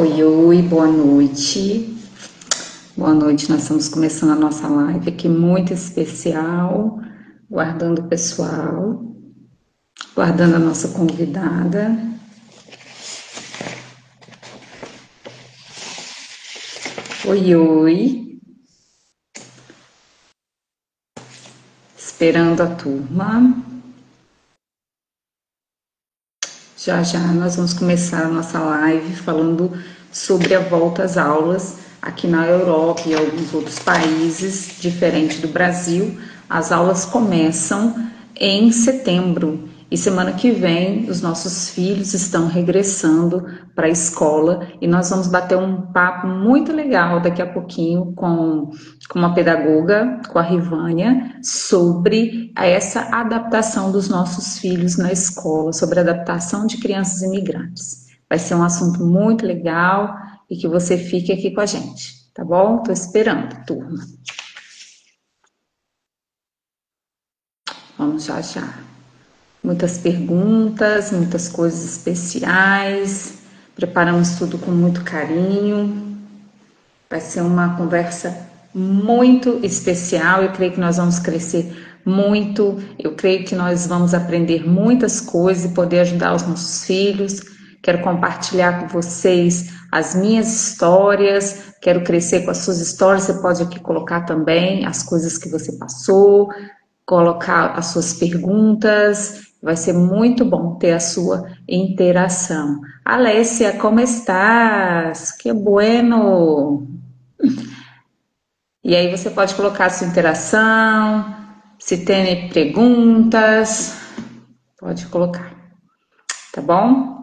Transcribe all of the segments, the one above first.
Oi, oi, boa noite. Boa noite, nós estamos começando a nossa live aqui muito especial, guardando o pessoal, guardando a nossa convidada. Oi, oi. Esperando a turma. Já já nós vamos começar a nossa live falando sobre a volta às aulas aqui na Europa e alguns outros países diferente do Brasil. As aulas começam em setembro e semana que vem os nossos filhos estão regressando para a escola e nós vamos bater um papo muito legal daqui a pouquinho com uma pedagoga, com a Rivânia, sobre essa adaptação dos nossos filhos na escola, sobre a adaptação de crianças imigrantes. Vai ser um assunto muito legal e que você fique aqui com a gente, tá bom? Estou esperando, turma. Vamos já já. Muitas perguntas, muitas coisas especiais, preparamos tudo com muito carinho. Vai ser uma conversa muito especial, eu creio que nós vamos crescer muito, eu creio que nós vamos aprender muitas coisas e poder ajudar os nossos filhos. Quero compartilhar com vocês as minhas histórias, quero crescer com as suas histórias, você pode aqui colocar também as coisas que você passou, colocar as suas perguntas, vai ser muito bom ter a sua interação. Alessia, como estás? Que bueno! E aí você pode colocar a sua interação, se tem perguntas, pode colocar, tá bom?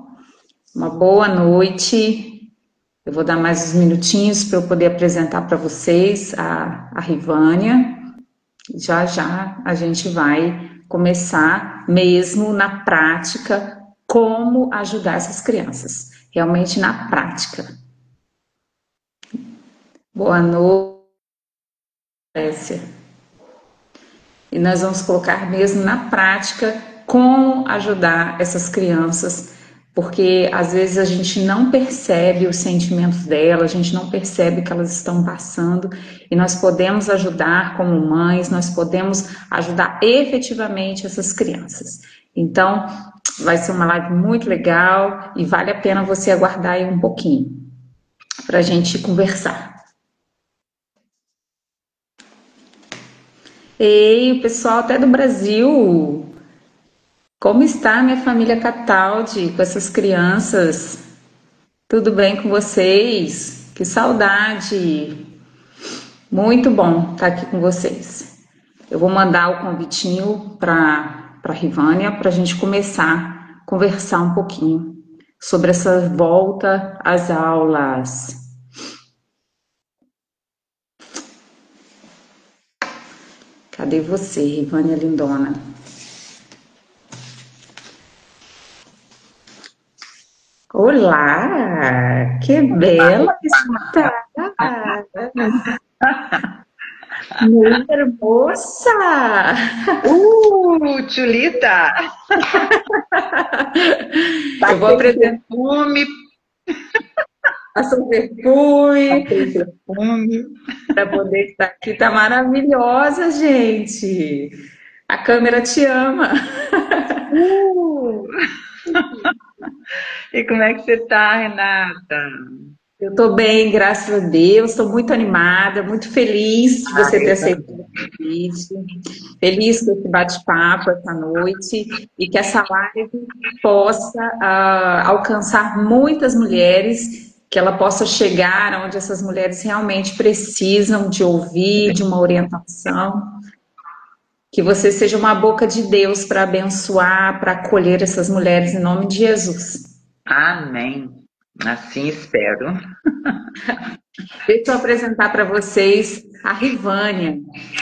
Uma boa noite. Eu vou dar mais uns minutinhos para eu poder apresentar para vocês a Rivânia. Já já a gente vai começar mesmo na prática como ajudar essas crianças, realmente na prática. Boa noite, Alessia. E nós vamos colocar mesmo na prática como ajudar essas crianças, porque às vezes a gente não percebe os sentimentos delas, a gente não percebe o que elas estão passando, e nós podemos ajudar como mães, nós podemos ajudar efetivamente essas crianças. Então, vai ser uma live muito legal e vale a pena você aguardar aí um pouquinho para a gente conversar. Ei, o pessoal até do Brasil! Como está minha família Cataldi com essas crianças? Tudo bem com vocês? Que saudade! Muito bom estar aqui com vocês. Eu vou mandar o convitinho para a Rivânia para a gente começar a conversar um pouquinho sobre essa volta às aulas. Cadê você, Rivânia lindona? Olá, que bela que está! Muito hermosa! Tchulita! Eu vou apresentar. Passou perfume para poder estar aqui. Tá maravilhosa, gente! A câmera te ama! E como é que você tá, Renata? Eu estou bem, graças a Deus, estou muito animada, muito feliz de você ter aceitado o convite, feliz com esse bate-papo essa noite e que essa live possa alcançar muitas mulheres, que ela possa chegar onde essas mulheres realmente precisam de ouvir, de uma orientação, que você seja uma boca de Deus para abençoar, para acolher essas mulheres em nome de Jesus. Amém. Assim espero. Deixa eu apresentar para vocês a Rivânia.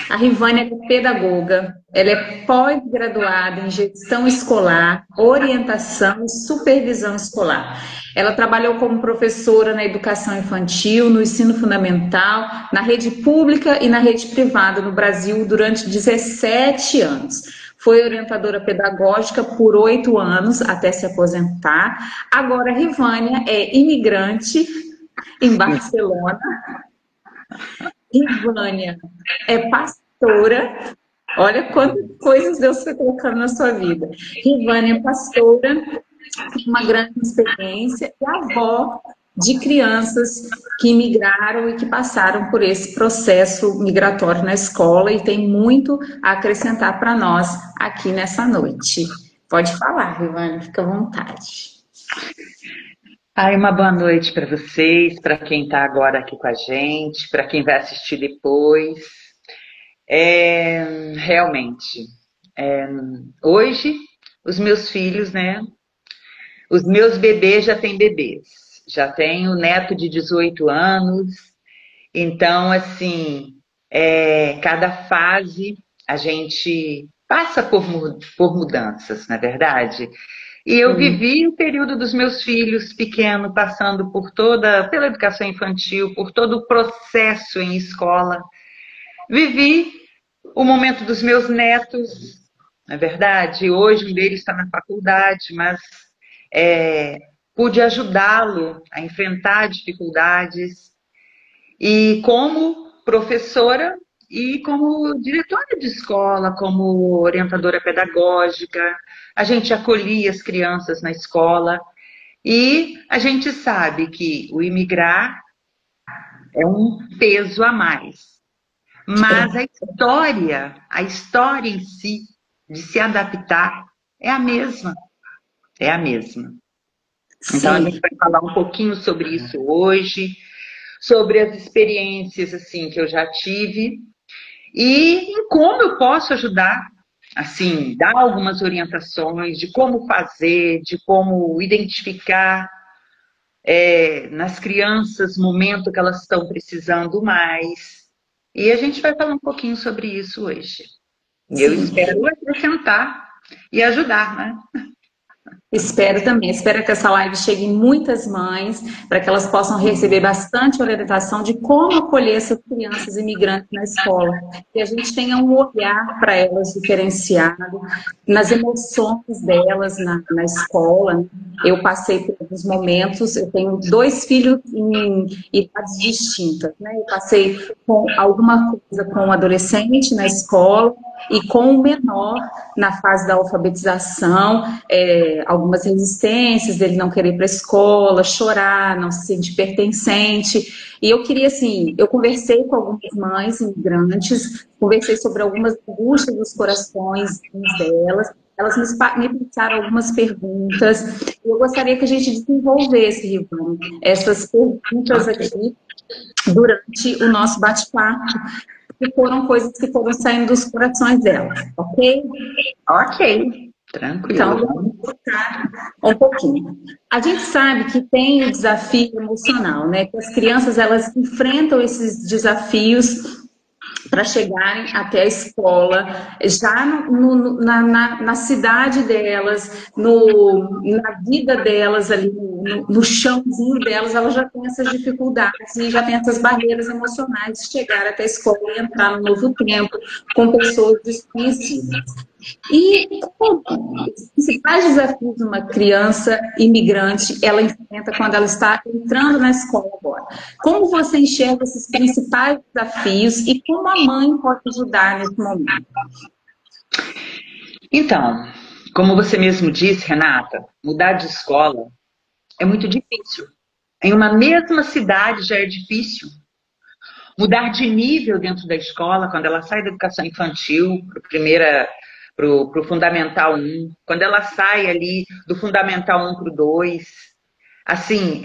A Rivânia é pedagoga, ela é pós-graduada em gestão escolar, orientação e supervisão escolar. Ela trabalhou como professora na educação infantil, no ensino fundamental, na rede pública e na rede privada no Brasil durante 17 anos. Foi orientadora pedagógica por 8 anos, até se aposentar. Agora, a Rivânia é imigrante, em Barcelona. Rivânia é pastora. Olha quantas coisas Deus foi colocando na sua vida. Rivânia é pastora, tem uma grande experiência, e avó de crianças que migraram e que passaram por esse processo migratório na escola e tem muito a acrescentar para nós aqui nessa noite. Pode falar, Rivânia, fica à vontade. Ai, uma boa noite para vocês, para quem está agora aqui com a gente, para quem vai assistir depois. Realmente, hoje, os meus filhos, né? Os meus bebês já têm bebês. Já tenho neto de 18 anos. Então, assim, cada fase a gente passa por mudanças, não é verdade? E eu vivi o período dos meus filhos pequenos, passando pela educação infantil, por todo o processo em escola. Vivi o momento dos meus netos, não é verdade? Hoje um deles está na faculdade, mas pude ajudá-lo a enfrentar dificuldades. E como professora e como diretora de escola, como orientadora pedagógica, a gente acolhia as crianças na escola e a gente sabe que o imigrar é um peso a mais. Mas a história em si, de se adaptar, é a mesma. É a mesma. Então a gente vai falar um pouquinho sobre isso hoje, sobre as experiências assim que eu já tive e em como eu posso ajudar, assim, dar algumas orientações de como fazer, de como identificar nas crianças o momento que elas estão precisando mais. E a gente vai falar um pouquinho sobre isso hoje. E eu espero acrescentar e ajudar, né? Espero também, espero que essa live chegue em muitas mães, para que elas possam receber bastante orientação de como acolher essas crianças imigrantes na escola. Que a gente tenha um olhar para elas diferenciado, nas emoções delas na escola. Eu passei por alguns momentos, eu tenho 2 filhos em idades distintas, né? Eu passei com alguma coisa com o adolescente na escola e com o menor na fase da alfabetização, algumas resistências dele não querer ir para a escola, chorar, não se sentir pertencente. E eu queria, assim, eu conversei com algumas mães imigrantes, conversei sobre algumas angústias dos corações delas, elas me passaram algumas perguntas, e eu gostaria que a gente desenvolvesse, Rivânia, essas perguntas aqui durante o nosso bate-papo, que foram coisas que foram saindo dos corações delas, ok? Ok, tranquilo. Então, vamos focar um pouquinho. A gente sabe que tem o desafio emocional, né? Que as crianças, elas enfrentam esses desafios para chegarem até a escola, já na cidade delas, na vida delas, ali no chãozinho delas, elas já têm essas dificuldades e já têm essas barreiras emocionais de chegar até a escola e entrar no novo tempo com pessoas desconhecidas. E como os principais desafios de uma criança imigrante ela enfrenta quando ela está entrando na escola agora? Como você enxerga esses principais desafios e como a mãe pode ajudar nesse momento? Então, como você mesmo disse, Renata, mudar de escola é muito difícil. Em uma mesma cidade já é difícil. Mudar de nível dentro da escola, quando ela sai da educação infantil para o Fundamental 1, quando ela sai ali do Fundamental 1 para o 2, assim,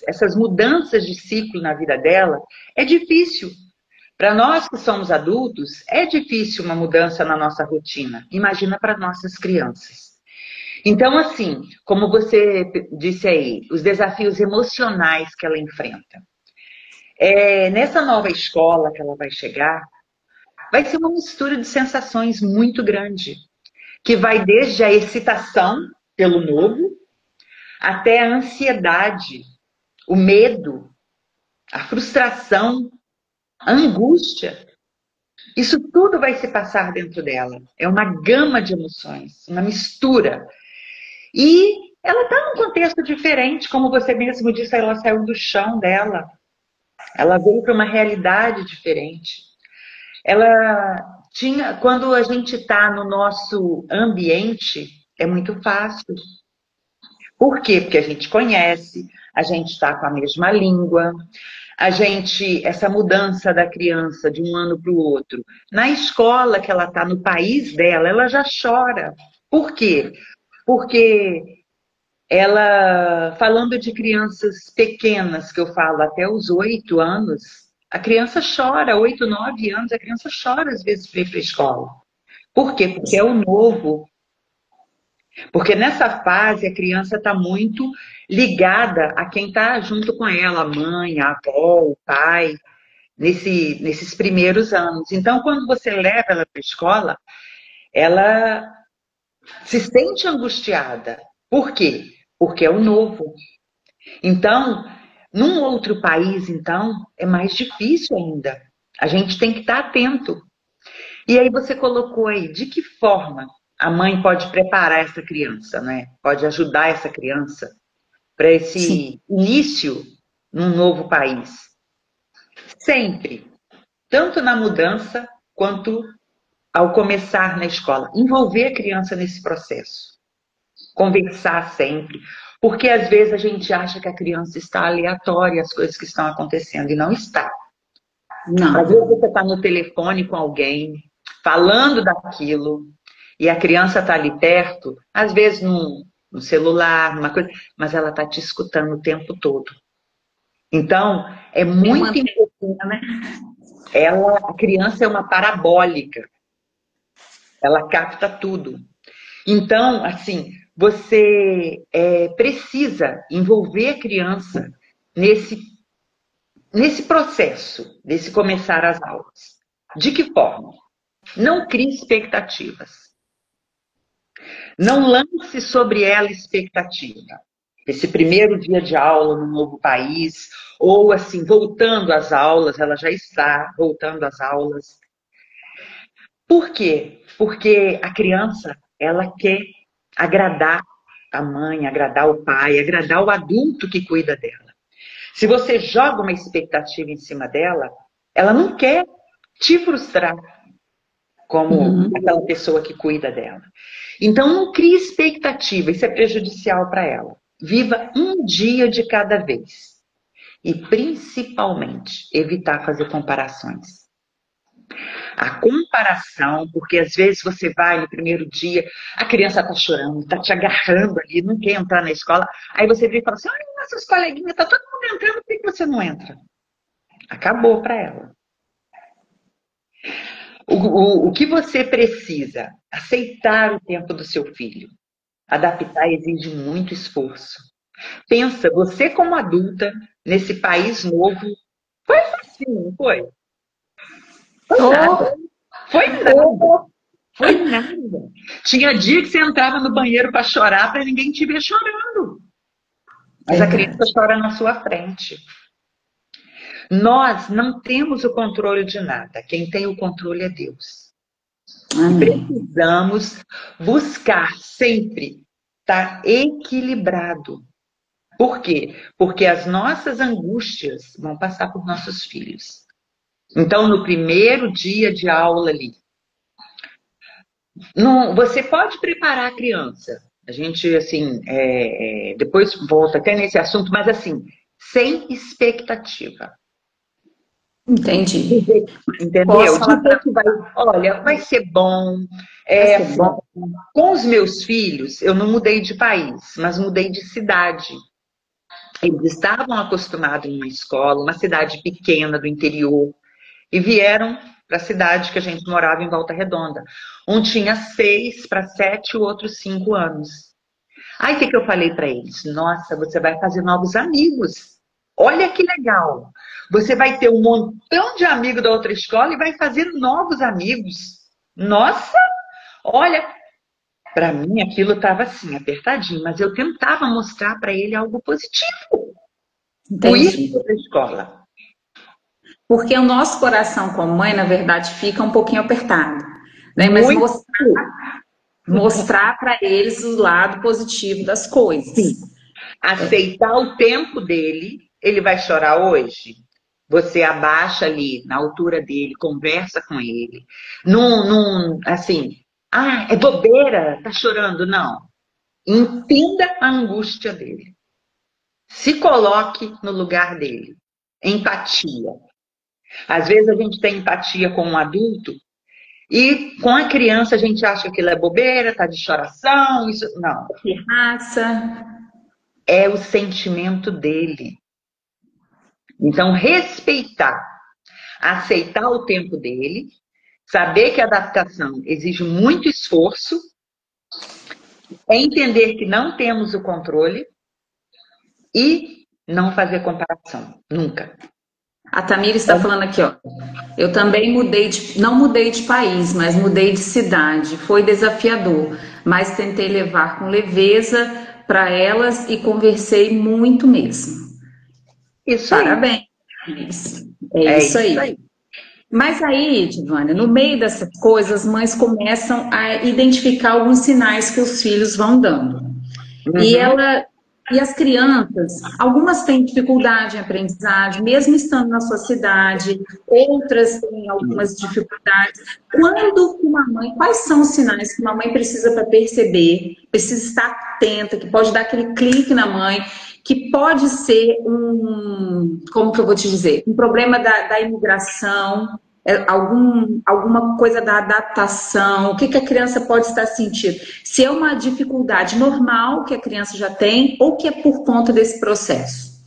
essas mudanças de ciclo na vida dela é difícil. Para nós que somos adultos, é difícil uma mudança na nossa rotina. Imagina para nossas crianças. Então, assim, como você disse aí, os desafios emocionais que ela enfrenta. Nessa nova escola que ela vai chegar, vai ser uma mistura de sensações muito grande, que vai desde a excitação pelo novo, até a ansiedade, o medo, a frustração, a angústia. Isso tudo vai se passar dentro dela. É uma gama de emoções, uma mistura. E ela está num contexto diferente, como você mesmo disse, ela saiu do chão dela. Ela veio para uma realidade diferente. Ela tinha, quando a gente está no nosso ambiente, é muito fácil. Por quê? Porque a gente conhece, a gente está com a mesma língua, a gente, essa mudança da criança de um ano para o outro, na escola que ela está, no país dela, ela já chora. Por quê? Porque ela, falando de crianças pequenas, que eu falo até os 8 anos, a criança chora, 8, 9 anos, a criança chora às vezes para ir para a escola. Por quê? Porque é o novo. Porque nessa fase a criança está muito ligada a quem está junto com ela, a mãe, a avó, o pai, nesses primeiros anos. Então, quando você leva ela para a escola, ela se sente angustiada. Por quê? Porque é o novo. Então, num outro país, então, é mais difícil ainda. A gente tem que estar atento. E aí você colocou aí, de que forma a mãe pode preparar essa criança, né? Pode ajudar essa criança para esse início num novo país. Sempre, tanto na mudança quanto ao começar na escola. Envolver a criança nesse processo. Conversar sempre. Porque às vezes a gente acha que a criança está aleatória às coisas que estão acontecendo e não está. Não. Às vezes você está no telefone com alguém, falando daquilo, e a criança está ali perto, às vezes no celular, numa coisa, mas ela está te escutando o tempo todo. Então, é muito importante, né? A criança é uma parabólica. Ela capta tudo. Então, assim, você precisa envolver a criança nesse processo, desse começar as aulas. De que forma? Não crie expectativas. Não lance sobre ela expectativa. Esse primeiro dia de aula no novo país, ou assim, voltando às aulas, ela já está voltando às aulas. Por quê? Porque a criança, ela quer agradar a mãe, agradar o pai, agradar o adulto que cuida dela. Se você joga uma expectativa em cima dela, ela não quer te frustrar como aquela pessoa que cuida dela. Então, não crie expectativa, isso é prejudicial para ela. Viva um dia de cada vez. E, principalmente, evitar fazer comparações. A comparação, porque às vezes você vai no primeiro dia, a criança está chorando, está te agarrando ali, não quer entrar na escola. Aí você vem e fala assim, olha, nossas coleguinhas, está todo mundo entrando, por que você não entra? Acabou para ela. O que você precisa? Aceitar o tempo do seu filho. Adaptar exige muito esforço. Pensa, você como adulta, nesse país novo, foi facinho, não foi? Foi nada. Foi nada. Foi nada. Tinha dia que você entrava no banheiro para chorar, para ninguém te ver chorando. Mas a criança chora na sua frente. Nós não temos o controle de nada. Quem tem o controle é Deus. E precisamos buscar sempre estar equilibrado. Por quê? Porque as nossas angústias vão passar por nossos filhos. Então, no primeiro dia de aula ali, você pode preparar a criança. A gente, assim, depois volta até nesse assunto, mas assim, sem expectativa. Entendi. Entendeu? Olha, vai ser bom. Bom. Com os meus filhos, eu não mudei de país, mas mudei de cidade. Eles estavam acostumados em uma escola, uma cidade pequena do interior, e vieram para a cidade que a gente morava em Volta Redonda. Um tinha 6 para 7, o outro 5 anos. Aí o que eu falei para eles? Nossa, você vai fazer novos amigos. Olha que legal. Você vai ter um montão de amigos da outra escola e vai fazer novos amigos. Nossa, olha, para mim aquilo estava assim, apertadinho, mas eu tentava mostrar para ele algo positivo. O ir para a escola. Porque o nosso coração como mãe, na verdade, fica um pouquinho apertado. Né? Mas mostrar para eles o lado positivo das coisas. Sim. Aceitar o tempo dele, ele vai chorar hoje. Você abaixa ali na altura dele, conversa com ele. Assim, é bobeira, tá chorando. Não. Entenda a angústia dele. Se coloque no lugar dele. Empatia. Às vezes a gente tem empatia com um adulto e com a criança a gente acha que aquilo é bobeira, tá de choração, isso. Não. Pirraça. É o sentimento dele. Então, respeitar, aceitar o tempo dele, saber que a adaptação exige muito esforço, é entender que não temos o controle e não fazer comparação, nunca. A Tamira está falando aqui, ó. Eu também não mudei de país, mas mudei de cidade. Foi desafiador, mas tentei levar com leveza para elas e conversei muito mesmo. Isso Parabéns. É isso aí. Mas aí, Divânia, no meio dessas coisas, as mães começam a identificar alguns sinais que os filhos vão dando. Uhum. E as crianças, algumas têm dificuldade em aprendizagem, mesmo estando na sua cidade, outras têm algumas dificuldades. Quais são os sinais que uma mãe precisa para perceber, precisa estar atenta, que pode dar aquele clique na mãe, que pode ser como que eu vou te dizer, um problema da imigração, alguma coisa da adaptação, o que a criança pode estar sentindo? Se é uma dificuldade normal que a criança já tem ou que é por conta desse processo?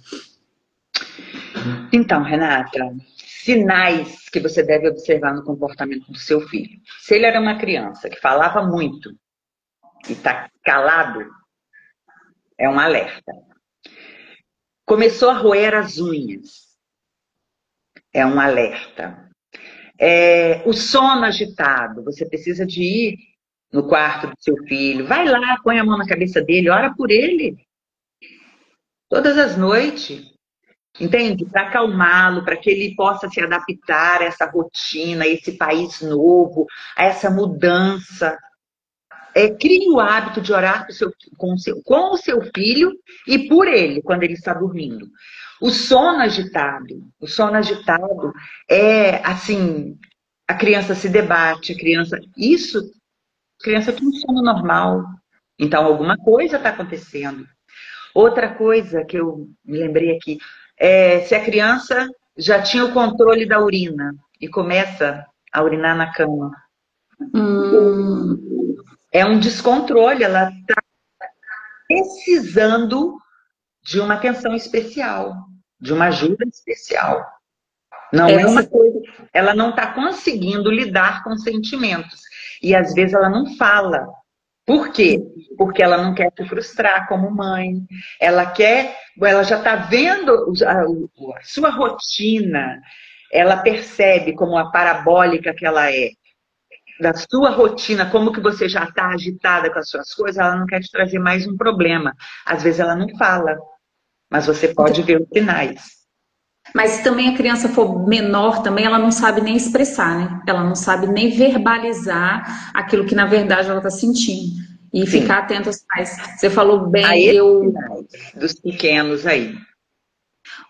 Então, Renata, sinais que você deve observar no comportamento do seu filho. Se ele era uma criança que falava muito e está calado, é um alerta. Começou a roer as unhas, é um alerta. O sono agitado, você precisa de ir no quarto do seu filho, vai lá, põe a mão na cabeça dele, ora por ele, todas as noites, entende? Para acalmá-lo, para que ele possa se adaptar a essa rotina, a esse país novo, a essa mudança. Crie o hábito de orar com o seu filho e por ele, quando ele está dormindo. O sono agitado é assim, a criança se debate, a criança tem um sono normal, então alguma coisa está acontecendo. Outra coisa que eu me lembrei aqui, se a criança já tinha o controle da urina e começa a urinar na cama. É um descontrole, ela está precisando de uma atenção especial, de uma ajuda especial. Não é uma coisa, ela não está conseguindo lidar com sentimentos. E às vezes ela não fala. Por quê? Porque ela não quer se frustrar como mãe. Ela já está vendo a sua rotina, ela percebe como a parabólica que ela é. Da sua rotina, como que você já está agitada com as suas coisas, ela não quer te trazer mais um problema. Às vezes ela não fala, mas você pode ver os sinais. Mas se também a criança for menor, também ela não sabe nem expressar, né? Ela não sabe nem verbalizar aquilo que na verdade ela está sentindo. E sim, ficar atento aos pais. Você falou bem, sinais dos pequenos aí.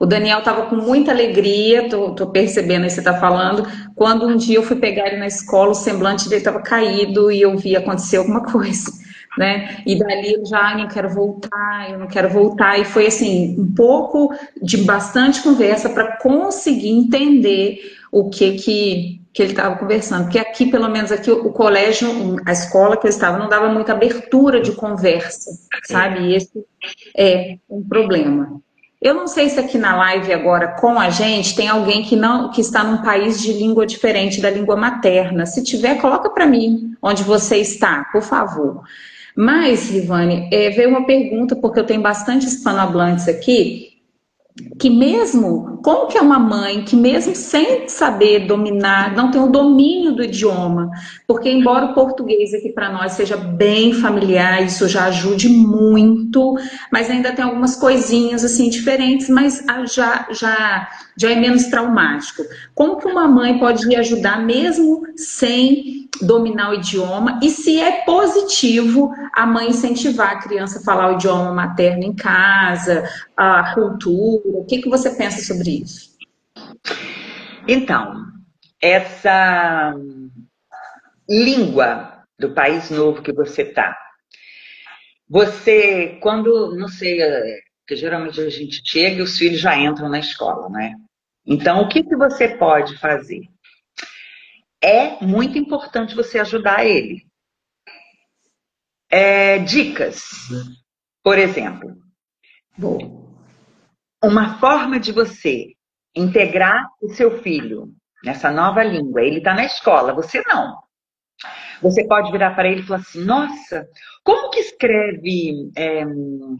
O Daniel estava com muita alegria, tô percebendo aí que você está falando, quando um dia eu fui pegar ele na escola, o semblante dele estava caído e eu vi acontecer alguma coisa, né? E dali eu já, eu não quero voltar. E foi assim, um pouco de bastante conversa para conseguir entender o que ele estava conversando. Porque aqui, pelo menos aqui, o colégio, a escola que eu estava, não dava muita abertura de conversa, sabe? E esse é um problema. Eu não sei se aqui na live agora com a gente tem alguém que está num país de língua diferente da língua materna. Se tiver, coloca para mim onde você está, por favor. Mas, Rivane, veio uma pergunta, porque eu tenho bastante hispanohablantes aqui, que mesmo, como que é uma mãe que mesmo sem saber dominar, não tem o domínio do idioma, porque embora o português aqui para nós seja bem familiar, isso já ajude muito, mas ainda tem algumas coisinhas assim diferentes, mas já é menos traumático. Como que uma mãe pode ajudar mesmo sem dominar o idioma e se é positivo a mãe incentivar a criança a falar o idioma materno em casa, a cultura. O que que você pensa sobre isso? Então, essa língua do país novo que você está, você, quando, não sei, porque geralmente a gente chega e os filhos já entram na escola, né? Então, o que que você pode fazer? É muito importante você ajudar ele. Dicas, por exemplo, Bom, uma forma de você integrar o seu filho nessa nova língua. Ele está na escola, você não. Você pode virar para ele e falar assim: nossa, como que escreve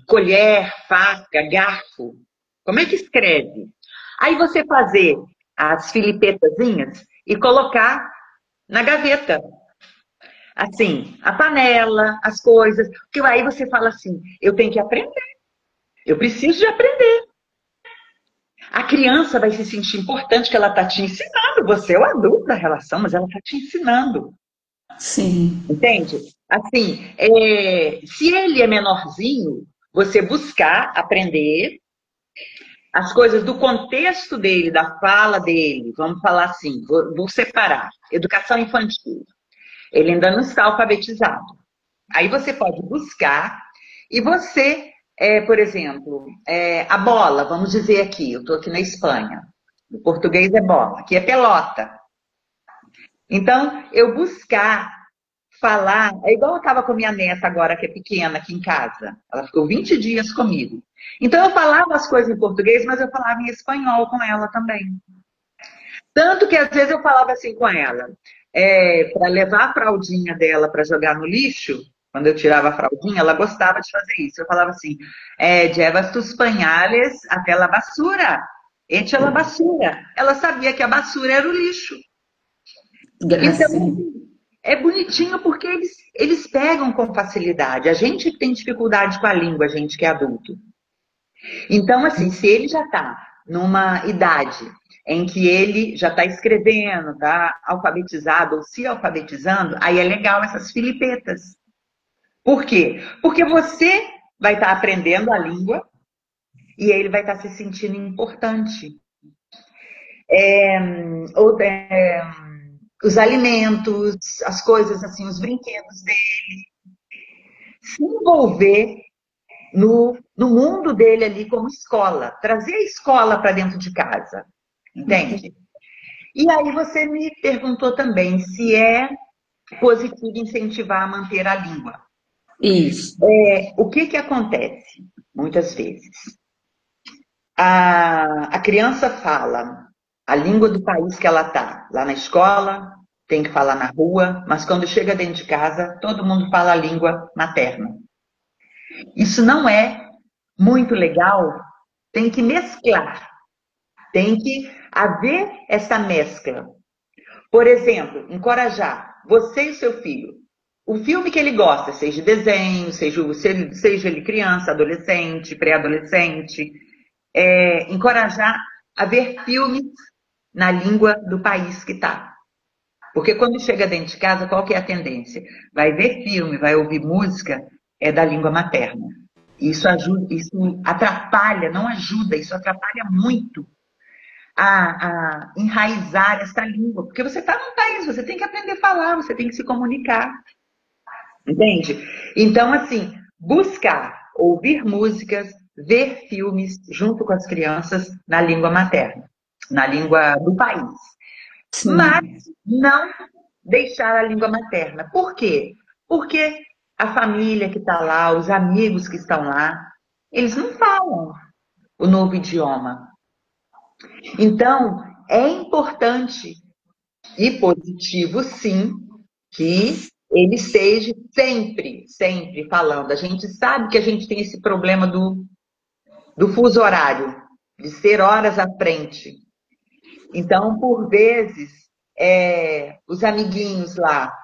colher, faca, garfo? Como é que escreve? Aí você fazer as filipetazinhas e colocar na gaveta. Assim, a panela, as coisas. Porque aí você fala assim: eu tenho que aprender. Eu preciso de aprender. A criança vai se sentir importante que ela está te ensinando. Você é o adulto da relação, mas ela está te ensinando. sim, Entende? Assim, se ele é menorzinho, você buscar aprender as coisas do contexto dele, da fala dele. Vamos falar assim, vou separar. Educação infantil. Ele ainda não está alfabetizado. Aí você pode buscar e você, por exemplo, a bola, vamos dizer aqui, eu estou aqui na Espanha. O português é bola, aqui é pelota. Então, eu buscar falar, é igual eu estava com minha neta agora, que é pequena, aqui em casa. Ela ficou 20 dias comigo. Então, eu falava as coisas em português, mas eu falava em espanhol com ela também. Tanto que, às vezes, eu falava assim com ela, para levar a fraldinha dela para jogar no lixo, quando eu tirava a fraldinha, ela gostava de fazer isso. Eu falava assim, llevas tus pañales até la basura, echa la basura. Ela sabia que a basura era o lixo. Então, gracinha. é bonitinho porque eles pegam com facilidade. A gente que tem dificuldade com a língua, a gente que é adulto. Então, assim, se ele já está numa idade em que ele já está escrevendo, está alfabetizado ou se alfabetizando, aí é legal essas filipetas. Por quê? Porque você vai estar aprendendo a língua e ele vai estar se sentindo importante. Os alimentos, as coisas assim, os brinquedos dele. Se envolver no mundo dele ali como escola. Trazer a escola para dentro de casa. Entende? E aí você me perguntou também se é positivo incentivar a manter a língua. Isso. O que que acontece? Muitas vezes. A criança fala a língua do país que ela está. Lá na escola, tem que falar na rua, mas quando chega dentro de casa, todo mundo fala a língua materna. Isso não é muito legal, tem que mesclar, tem que haver essa mescla. Por exemplo, encorajar você e seu filho. O filme que ele gosta, seja desenho, seja ele criança, adolescente, pré-adolescente, encorajar a ver filmes na língua do país que está. Porque quando chega dentro de casa, qual que é a tendência? Vai ver filme, vai ouvir música, é da língua materna. Isso ajuda, isso atrapalha, não ajuda, isso atrapalha muito a enraizar essa língua. Porque você está num país, você tem que aprender a falar, você tem que se comunicar. Entende? Então, assim, buscar ouvir músicas, ver filmes junto com as crianças na língua materna, na língua do país. Mas Sim. não deixar a língua materna. Por quê? Porque a família que está lá, os amigos que estão lá, eles não falam o novo idioma. Então, é importante e positivo, sim, que ele esteja sempre, sempre falando. A gente sabe que a gente tem esse problema do fuso horário, de ser horas à frente. Então, por vezes, os amiguinhos lá,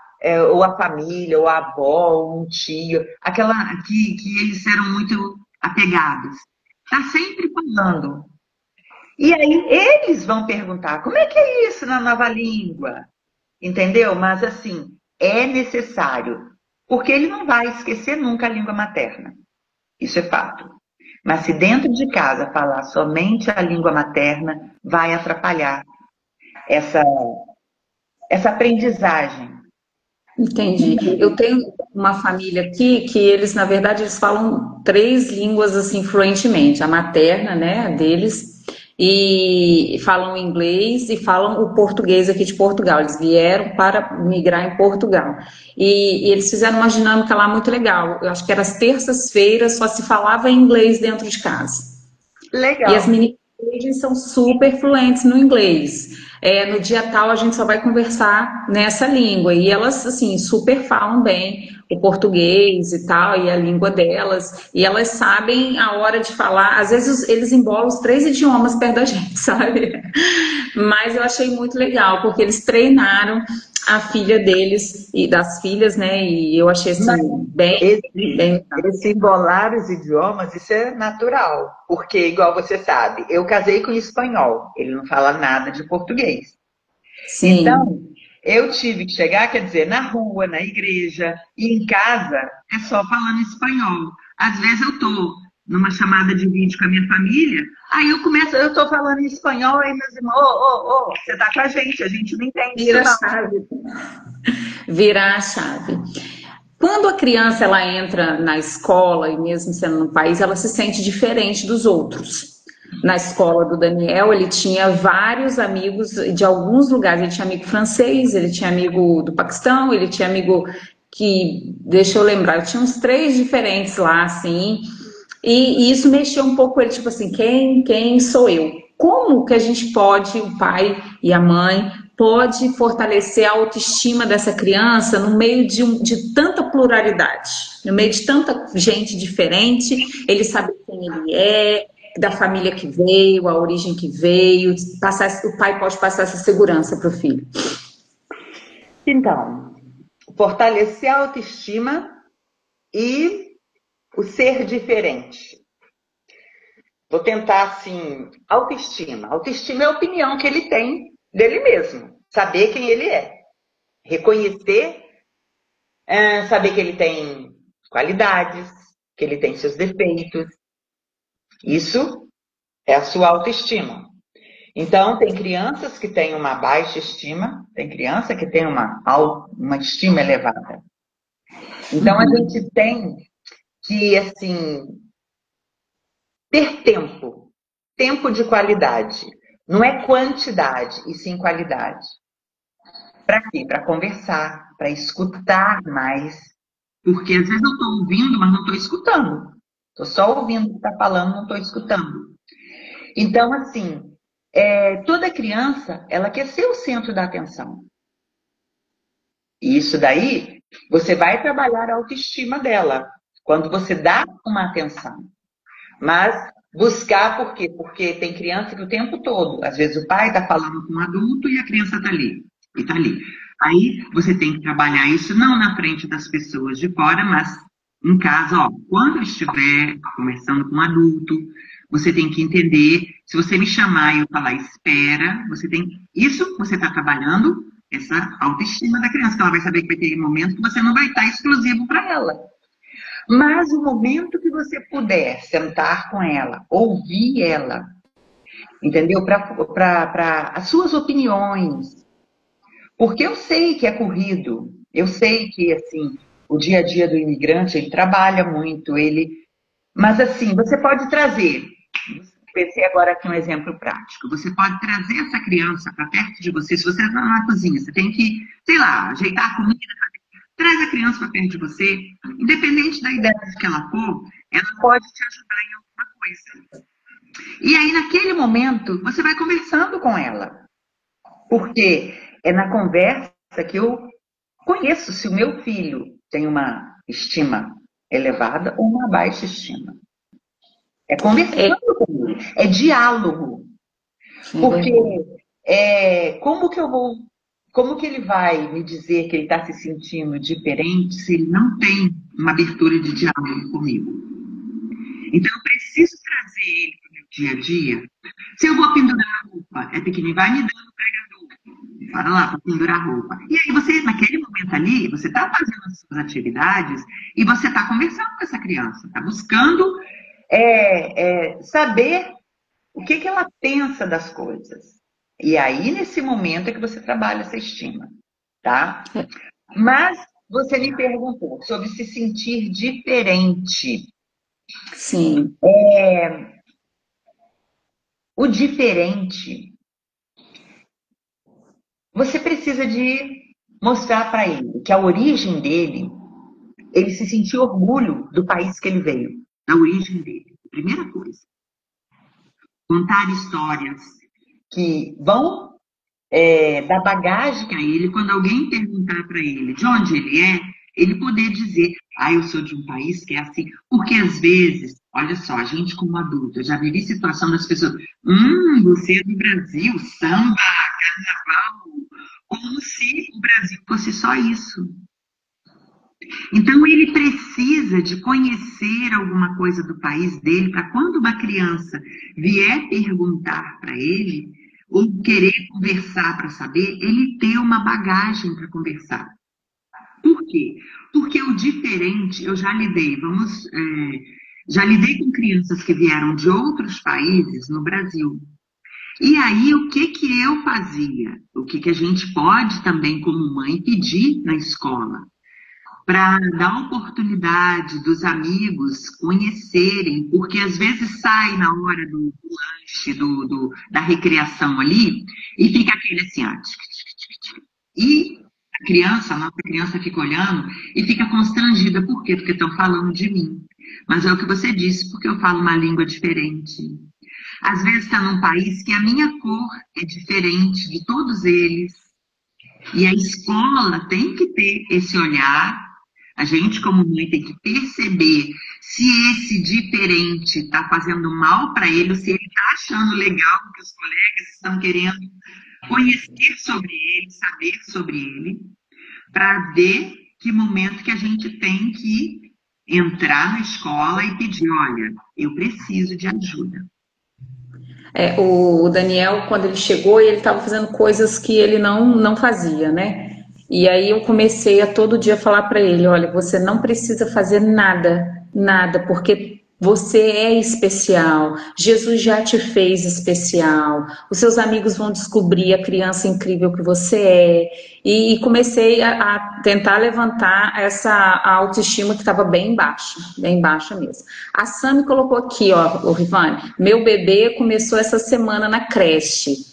ou a família, ou a avó, ou um tio, aquela que eles eram muito apegados, está sempre falando. E aí eles vão perguntar, como é que é isso na nova língua? Entendeu? Mas assim, é necessário, porque ele não vai esquecer nunca a língua materna. Isso é fato. Mas se dentro de casa falar somente a língua materna, vai atrapalhar essa, essa aprendizagem. Entendi. Eu tenho uma família aqui que eles, na verdade, eles falam 3 línguas assim fluentemente, a materna, né, a deles, e falam inglês e falam o português aqui de Portugal. Eles vieram para migrar em Portugal. E eles fizeram uma dinâmica lá muito legal. Eu acho que era as terças-feiras, só se falava inglês dentro de casa. E as Legal. meninas deles são super fluentes no inglês. No dia tal a gente só vai conversar nessa língua. E elas, assim, super falam bem o português e tal, e a língua delas. E elas sabem a hora de falar. Às vezes eles embolam os 3 idiomas perto da gente, sabe? Mas eu achei muito legal, porque eles treinaram a filha deles e das filhas, né? E eu achei assim, bem. Esse embolar os idiomas, isso é natural. Porque, igual você sabe, eu casei com espanhol. Ele não fala nada de português. Sim. Então, eu tive que chegar, quer dizer, na rua, na igreja, e em casa é só falando espanhol. Às vezes eu tô numa chamada de vídeo com a minha família, aí eu tô falando em espanhol, aí meus irmãos, você tá com a gente não entende isso Vira a não. chave. Virar a chave. Quando a criança ela entra na escola, e mesmo sendo no país, ela se sente diferente dos outros. Na escola do Daniel, ele tinha vários amigos de alguns lugares. Ele tinha amigo francês, ele tinha amigo do Paquistão, ele tinha amigo que, deixa eu lembrar, eu tinha uns 3 diferentes lá, assim. E isso mexeu um pouco com ele, tipo assim, quem sou eu? Como que a gente pode, o pai e a mãe, pode fortalecer a autoestima dessa criança no meio de tanta pluralidade, no meio de tanta gente diferente, ele saber quem ele é, da família que veio, a origem que veio, o pai pode passar essa segurança para o filho. Então, fortalecer a autoestima e o ser diferente. Vou tentar, assim, autoestima. Autoestima é a opinião que ele tem dele mesmo. Saber quem ele é. Reconhecer, saber que ele tem qualidades, que ele tem seus defeitos. Isso é a sua autoestima. Então, tem crianças que têm uma baixa estima, tem criança que tem uma estima elevada. Então, a gente tem que, assim, ter tempo de qualidade. Não é quantidade, e sim qualidade. Para quê? Para conversar, para escutar mais. Porque às vezes eu estou ouvindo, mas não estou escutando. Estou só ouvindo o que está falando, não estou escutando. Então, assim, toda criança, ela quer ser o centro da atenção. E isso daí, você vai trabalhar a autoestima dela, quando você dá uma atenção. Mas buscar por quê? Porque tem criança que o tempo todo, às vezes o pai está falando com um adulto e a criança está ali. E está ali. Aí você tem que trabalhar isso não na frente das pessoas de fora, mas em casa, quando estiver conversando com um adulto, você tem que entender, se você me chamar e eu falar espera, isso você está trabalhando essa autoestima da criança, que ela vai saber que vai ter momento que você não vai estar exclusivo para ela. Mas o momento que você puder sentar com ela, ouvir ela, entendeu? Para as suas opiniões. Porque eu sei que é corrido, eu sei que, assim, o dia a dia do imigrante, ele trabalha muito, mas, assim, você pode trazer, pensei agora aqui um exemplo prático, você pode trazer essa criança para perto de você, se você está na cozinha, você tem que, sei lá, ajeitar a comida, traz a criança para perto de você, independente da idade que ela for, ela pode te ajudar em alguma coisa. E aí, naquele momento, você vai conversando com ela. Porque é na conversa que eu conheço se o meu filho tem uma estima elevada ou uma baixa estima. É conversando com ele, é diálogo. Porque como que ele vai me dizer que ele está se sentindo diferente se ele não tem uma abertura de diálogo comigo? Então, eu preciso trazer ele para o meu dia a dia. Se eu vou pendurar a roupa, é pequenininho, vai me dando o pregador. Para lá, para pendurar a roupa. E aí você, naquele momento momento ali, você está fazendo as suas atividades e você está conversando com essa criança, está buscando saber o que ela pensa das coisas. E aí, nesse momento, é que você trabalha essa estima, tá? Mas você me perguntou sobre se sentir diferente. Sim. O diferente, você precisa de mostrar para ele que a origem dele, ele se sentir orgulho do país que ele veio, da origem dele. Primeira coisa. Contar histórias que vão dar bagagem a ele quando alguém perguntar para ele de onde ele poder dizer, eu sou de um país que é assim. Porque às vezes, olha só, a gente como adulto, eu já vivi situação das pessoas, você é do Brasil, samba, carnaval, como se o Brasil fosse só isso. Então ele precisa de conhecer alguma coisa do país dele, para quando uma criança vier perguntar para ele, ou querer conversar para saber, ele ter uma bagagem para conversar. Por quê? Porque o diferente, eu já lidei, já lidei com crianças que vieram de outros países no Brasil. E aí, o que eu fazia? O que a gente pode também, como mãe, pedir na escola? Para dar oportunidade dos amigos conhecerem, porque às vezes sai na hora do lanche, da recreação ali, e fica aquele assim, e a nossa criança fica olhando e fica constrangida. Por quê? Porque estão falando de mim. Mas é o que você disse, porque eu falo uma língua diferente. Às vezes está num país que a minha cor é diferente de todos eles. E a escola tem que ter esse olhar. A gente, como mãe, tem que perceber se esse diferente está fazendo mal para ele, ou se ele está achando legal que os colegas estão querendo conhecer sobre ele, saber sobre ele, para ver que momento que a gente tem que entrar na escola e pedir, olha, eu preciso de ajuda. O Daniel, quando ele chegou, ele estava fazendo coisas que ele não fazia, né? E aí eu comecei a todo dia falar para ele, olha, você não precisa fazer nada, porque você é especial. Jesus já te fez especial. Os seus amigos vão descobrir a criança incrível que você é. E comecei a tentar levantar essa autoestima que estava bem baixa mesmo. A Sami colocou aqui, ó, Rivane, meu bebê começou essa semana na creche.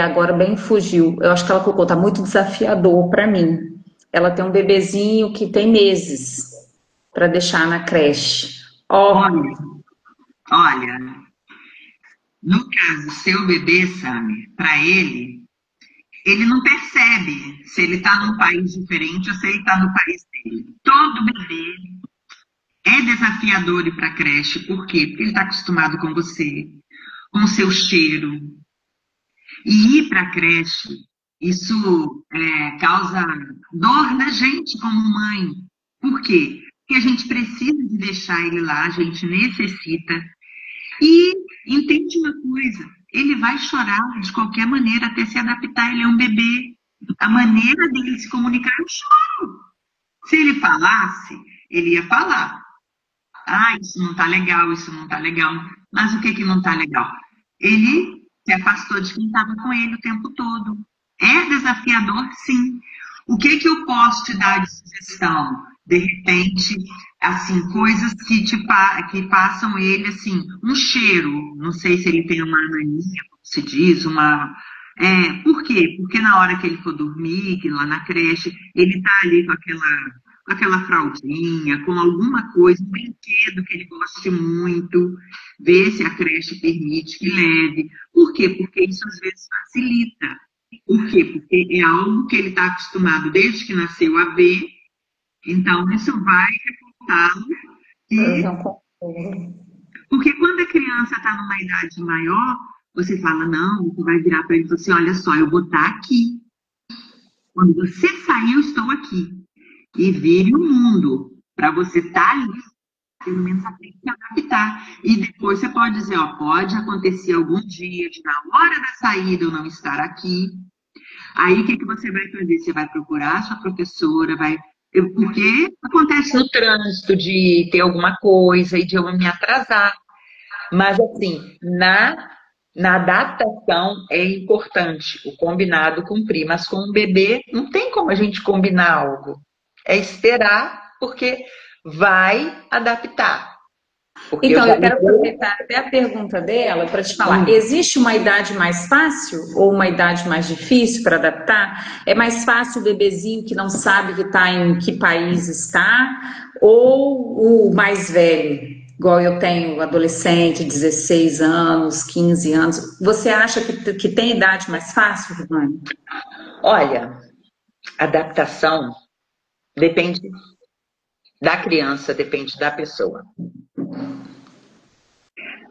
Agora bem fugiu. Eu acho que ela colocou, tá muito desafiador para mim. Ela tem um bebezinho que tem meses para deixar na creche. Olha, no caso, seu bebê, Sami, para ele não percebe se ele está num país diferente ou se ele está no país dele. Todo bebê é desafiador ir para a creche. Por quê? Porque ele está acostumado com você, com o seu cheiro. E ir para a creche, isso causa dor na gente como mãe. Por quê? Porque a gente precisa de deixar ele lá, a gente necessita. E entende uma coisa, ele vai chorar de qualquer maneira até se adaptar, ele é um bebê. A maneira dele se comunicar é o choro. Se ele falasse, ele ia falar. Isso não tá legal, isso não tá legal. Mas o que não tá legal? Ele se afastou de quem estava com ele o tempo todo. É desafiador, sim. O que eu posso te dar de sugestão? De repente, assim, coisas que façam ele, assim, um cheiro. Não sei se ele tem uma ananinha, como se diz, por quê? Porque na hora que ele for dormir, que lá na creche, ele tá ali com aquela fraldinha, com alguma coisa, um brinquedo que ele goste muito, ver se a creche permite que leve. Por quê? Porque isso às vezes facilita. Por quê? Porque é algo que ele está acostumado desde que nasceu a ver, então isso vai reforçá-lo. Porque quando a criança está numa idade maior, você fala, não, você vai virar para ele e falar assim, olha só, eu vou estar aqui. Quando você sair, eu estou aqui. E vire o mundo para você estar ali, pelo menos tem que se adaptar. E depois você pode dizer, pode acontecer algum dia de na hora da saída eu não estar aqui, Aí o que você vai fazer? Você vai procurar a sua professora, vai. Porque acontece no trânsito de ter alguma coisa e de eu me atrasar. Mas, assim, na adaptação é importante o combinado cumprir, mas com um bebê não tem como a gente combinar algo. É esperar, porque vai adaptar. Porque Então, eu quero aproveitar até a pergunta dela para te falar: existe uma idade mais fácil ou uma idade mais difícil para adaptar? É mais fácil o bebezinho que não sabe que está em que país está, ou o mais velho? Igual eu tenho adolescente, 16 anos, 15 anos. Você acha que tem idade mais fácil, Rivane? Olha, adaptação depende da criança, depende da pessoa.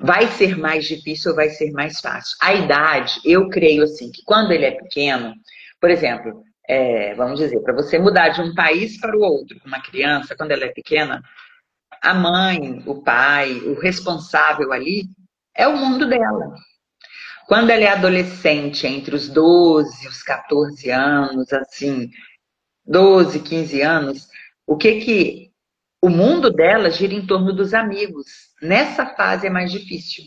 Vai ser mais difícil ou vai ser mais fácil? A idade, eu creio assim, que quando ele é pequeno, por exemplo, vamos dizer, para você mudar de um país para o outro, uma criança, quando ela é pequena, a mãe, o pai, o responsável ali, é o mundo dela. Quando ela é adolescente, entre os 12 e os 14 anos, assim, 12, 15 anos, o mundo dela gira em torno dos amigos. Nessa fase é mais difícil.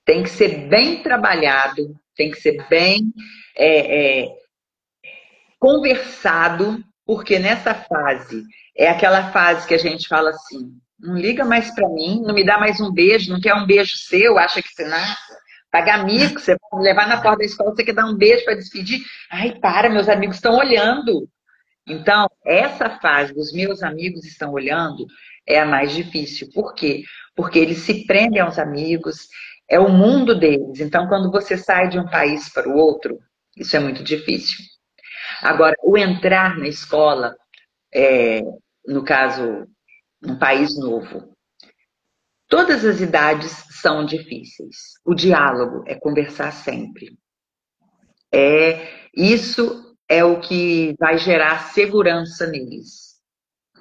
Tem que ser bem trabalhado, tem que ser bem conversado, porque nessa fase é aquela fase que a gente fala assim: não liga mais para mim, não me dá mais um beijo, não quer um beijo seu, acha que você nasce. Pagar mico, você vai levar na porta da escola, você quer dar um beijo para despedir. Ai, para, meus amigos estão olhando. Então, essa fase dos meus amigos estão olhando é a mais difícil. Por quê? Porque eles se prendem aos amigos, é o mundo deles. Então, quando você sai de um país para o outro, isso é muito difícil. Agora, o entrar na escola, no caso, um país novo, todas as idades são difíceis. O diálogo é conversar sempre. Isso é o que vai gerar segurança neles.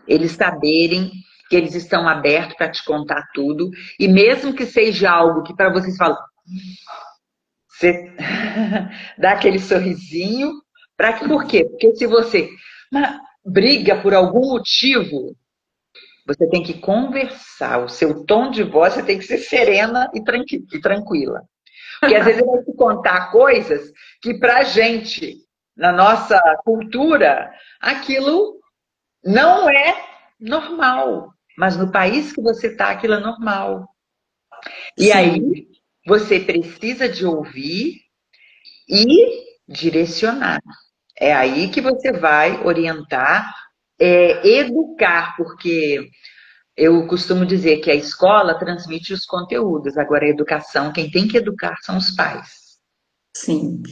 Eles saberem que eles estão abertos para te contar tudo, e mesmo que seja algo que para vocês falam, você dá aquele sorrisinho, por quê? Porque se você briga por algum motivo, você tem que conversar, o seu tom de voz você tem que ser serena e tranquila. Porque às vezes ele vai te contar coisas que pra gente, na nossa cultura, aquilo não é normal. Mas no país que você está, aquilo é normal. E aí, você precisa de ouvir e direcionar. É aí que você vai orientar, educar, porque eu costumo dizer que a escola transmite os conteúdos, agora a educação, quem tem que educar são os pais. Sim.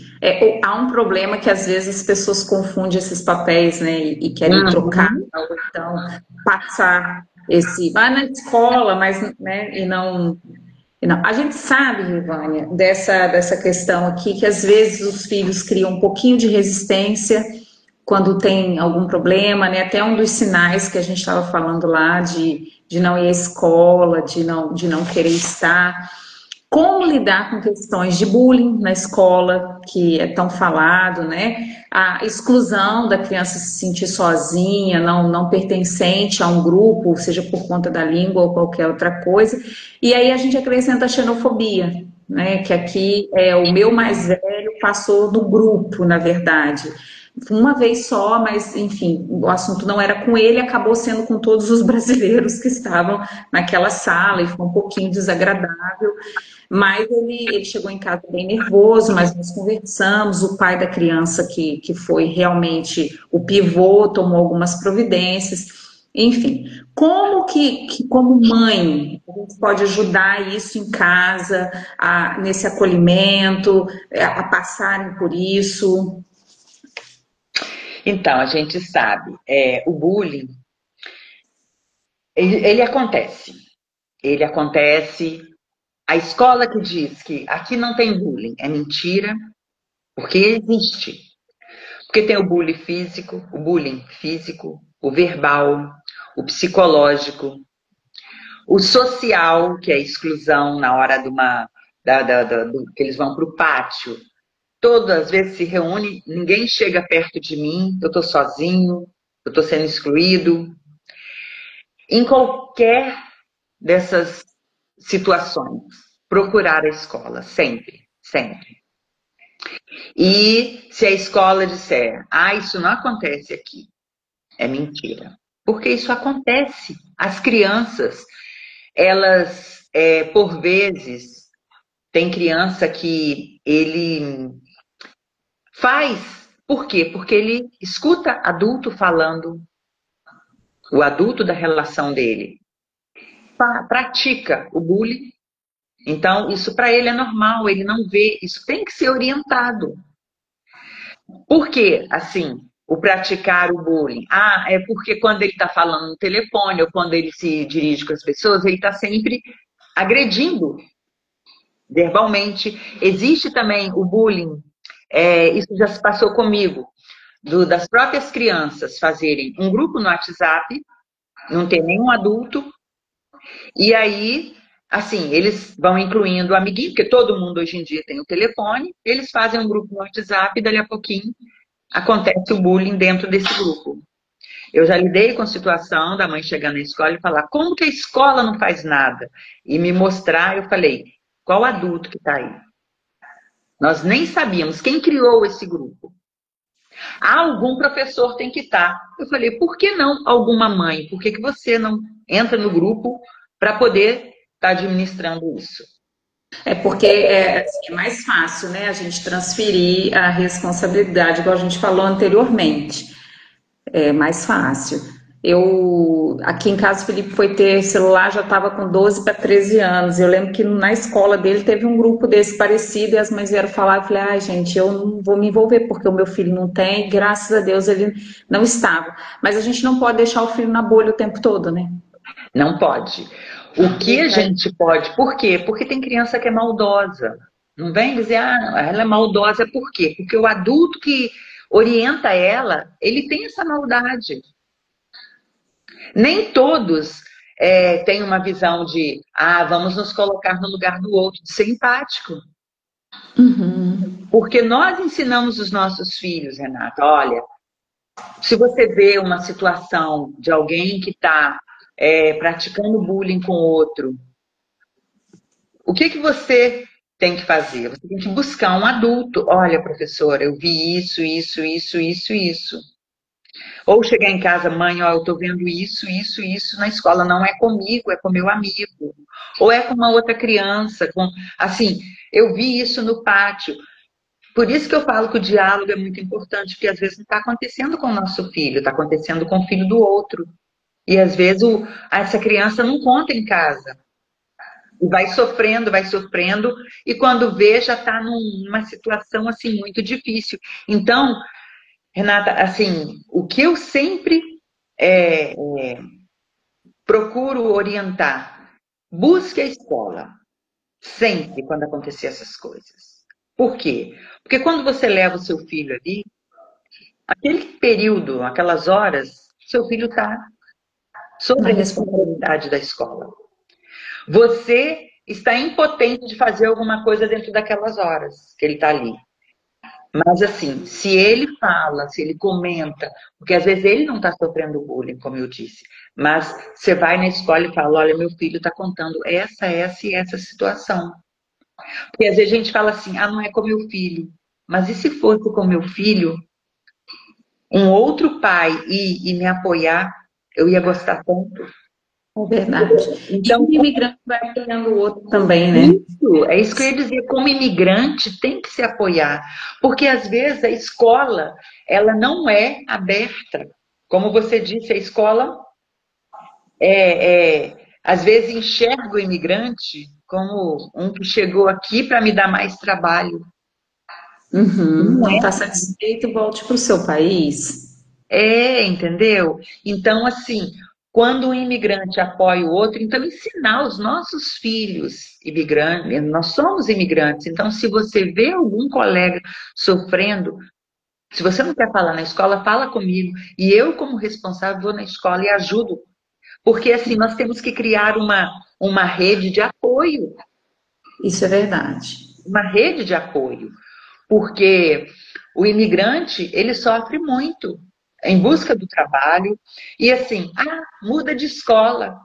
Há um problema que às vezes as pessoas confundem esses papéis, né? E querem trocar, ou então passar vai na escola, mas, né? E não. A gente sabe, Rivânia, dessa questão aqui, que às vezes os filhos criam um pouquinho de resistência quando tem algum problema, né? Até um dos sinais que a gente estava falando lá de não ir à escola, de não querer estar. Como lidar com questões de bullying na escola, que é tão falado, né? A exclusão da criança se sentir sozinha, não pertencente a um grupo, seja por conta da língua ou qualquer outra coisa. E aí a gente acrescenta a xenofobia, né? Que aqui o meu mais velho passou no grupo, na verdade. Uma vez só, mas enfim, o assunto não era com ele, acabou sendo com todos os brasileiros que estavam naquela sala e foi um pouquinho desagradável. Mas ele chegou em casa bem nervoso, mas nós conversamos. O pai da criança, que foi realmente o pivô, tomou algumas providências. Enfim, como como mãe, a gente pode ajudar isso em casa, nesse acolhimento, a passarem por isso? Então, a gente sabe, o bullying, ele acontece. Ele acontece. A escola que diz que aqui não tem bullying é mentira, porque existe. Porque tem o bullying físico, o verbal, o psicológico, o social, que é a exclusão na hora que eles vão para o pátio. todas as vezes se reúne, ninguém chega perto de mim, eu estou sozinho, eu estou sendo excluído. Em qualquer dessas situações, procurar a escola, sempre, sempre. E se a escola disser, isso não acontece aqui, é mentira. Porque isso acontece. As crianças, elas, por vezes, tem criança que ele faz. Por quê? Porque ele escuta adulto falando, o adulto da relação dele, pratica o bullying. Então, isso para ele é normal, ele não vê, isso tem que ser orientado. Por quê? Assim, o praticar o bullying. É porque quando ele está falando no telefone ou quando ele se dirige com as pessoas, ele está sempre agredindo verbalmente. Existe também o bullying, isso já se passou comigo, das próprias crianças fazerem um grupo no WhatsApp, não tem nenhum adulto, e aí, assim, eles vão incluindo o amiguinho, porque todo mundo hoje em dia tem o telefone, eles fazem um grupo no WhatsApp e dali a pouquinho acontece o bullying dentro desse grupo. Eu já lidei com a situação da mãe chegar na escola e falar, como que a escola não faz nada? E me mostrar, eu falei, qual adulto que está aí? Nós nem sabíamos quem criou esse grupo. Algum professor tem que estar. Eu falei, por que não alguma mãe? Por que você não entra no grupo para poder estar administrando isso? Porque é mais fácil, né, a gente transferir a responsabilidade, igual a gente falou anteriormente. É mais fácil. Aqui em casa, o Felipe foi ter celular, já estava com 12 para 13 anos. Eu lembro que na escola dele teve um grupo desse parecido e as mães vieram falar. Eu falei, gente, eu não vou me envolver porque o meu filho não tem, graças a Deus ele não estava. Mas a gente não pode deixar o filho na bolha o tempo todo, né? Não pode. O que a gente pode? Por quê? Porque tem criança que é maldosa. Não vem dizer, ela é maldosa por quê? Porque o adulto que orienta ela, ele tem essa maldade. Nem todos têm uma visão de, vamos nos colocar no lugar do outro, de ser empático. Uhum. Porque nós ensinamos os nossos filhos, Renata, olha, se você vê uma situação de alguém que está praticando bullying com outro, o que você tem que fazer? Você tem que buscar um adulto. Olha, professora, eu vi isso, isso, isso, isso, isso. Ou chegar em casa, mãe, eu estou vendo isso, isso, isso na escola. Não é comigo, é com meu amigo. Ou é com uma outra criança. Assim, eu vi isso no pátio. Por isso que eu falo que o diálogo é muito importante, porque às vezes não está acontecendo com o nosso filho, está acontecendo com o filho do outro. E às vezes essa criança não conta em casa. E vai sofrendo, e quando vê, já está numa situação assim muito difícil. Então, Renata, assim, o que eu sempre procuro orientar, busque a escola, sempre quando acontecer essas coisas. Por quê? Porque quando você leva o seu filho ali, aquele período, aquelas horas, seu filho está sob a responsabilidade da escola. Você está impotente de fazer alguma coisa dentro daquelas horas que ele está ali. Mas assim, se ele fala, se ele comenta, porque às vezes ele não está sofrendo bullying, como eu disse, mas você vai na escola e fala, olha, meu filho está contando essa e essa situação. Porque às vezes a gente fala assim, não é com meu filho. Mas e se fosse com meu filho, um outro pai e me apoiar, eu ia gostar tanto. É verdade. Então, e o imigrante vai apoiando o outro também, né? É isso que eu ia dizer. Como imigrante, tem que se apoiar. Porque, às vezes, a escola, ela não é aberta. Como você disse, a escola, às vezes, enxerga o imigrante como um que chegou aqui para me dar mais trabalho. Uhum. Não está satisfeito, volte para o seu país. Entendeu? Então, assim, quando um imigrante apoia o outro, então ensinar os nossos filhos imigrantes, nós somos imigrantes, então se você vê algum colega sofrendo, se você não quer falar na escola, fala comigo. E eu, como responsável, vou na escola e ajudo. Porque assim, nós temos que criar uma rede de apoio. Isso é verdade. Uma rede de apoio. porque o imigrante, ele sofre muito em busca do trabalho, e assim, muda de escola.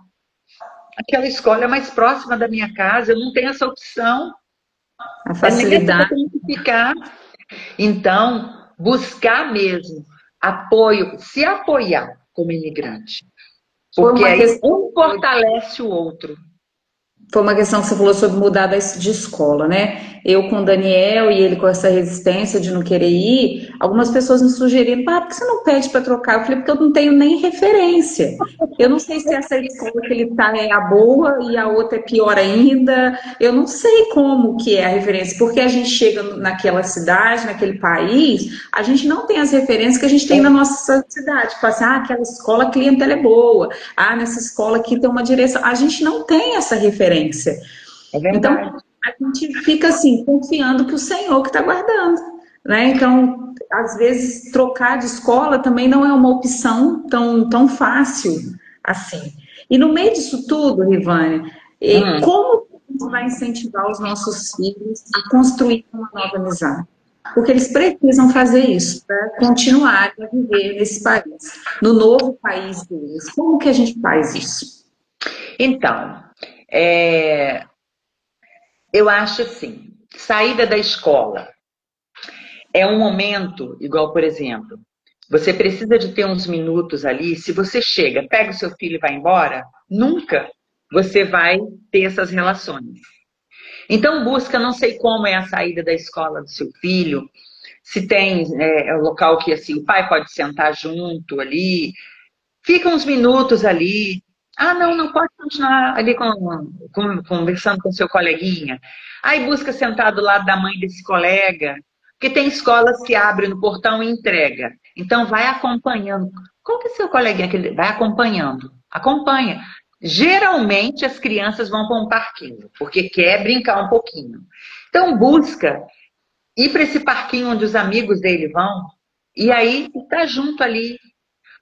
Aquela escola é mais próxima da minha casa, eu não tenho essa opção. A É nessa que eu facilidade. tenho que ficar. Então, buscar mesmo apoio, se apoiar como imigrante. Foi Porque uma aí questão, um fortalece o outro. foi uma questão que você falou sobre mudar de escola, né? Eu com o Daniel e ele com essa resistência de não querer ir, algumas pessoas me sugeriram, por que você não pede para trocar? Eu falei, porque eu não tenho nem referência. Eu não sei se essa escola que ele está é a boa e a outra é pior ainda. Eu não sei como que é a referência, porque a gente chega naquela cidade, naquele país, a gente não tem as referências que a gente tem na nossa cidade. Tipo assim, aquela escola a clientela é boa. Nessa escola aqui tem uma direção. A gente não tem essa referência. É Então, verdade. a gente fica assim, confiando que o Senhor que está guardando, né? Então, às vezes, trocar de escola também não é uma opção tão fácil assim. E no meio disso tudo, Rivane, como a gente vai incentivar os nossos filhos a construir uma nova amizade? Porque eles precisam fazer isso para continuar a viver nesse país, no novo país deles. Como que a gente faz isso? Então, eu acho assim, saída da escola é um momento, igual, por exemplo, você precisa de ter uns minutos ali, se você chega, pega o seu filho e vai embora, nunca você vai ter essas relações. Então busca, não sei como é a saída da escola do seu filho, se tem um local que assim, o pai pode sentar junto ali, fica uns minutos ali. Não pode continuar ali conversando com seu coleguinha. Aí busca sentar do lado da mãe desse colega, porque tem escolas que abrem no portão e entrega. Então vai acompanhando. Como que é seu coleguinha que vai acompanhando? Acompanha. Geralmente as crianças vão para um parquinho, porque quer brincar um pouquinho. Então busca ir para esse parquinho onde os amigos dele vão, e aí tá junto ali,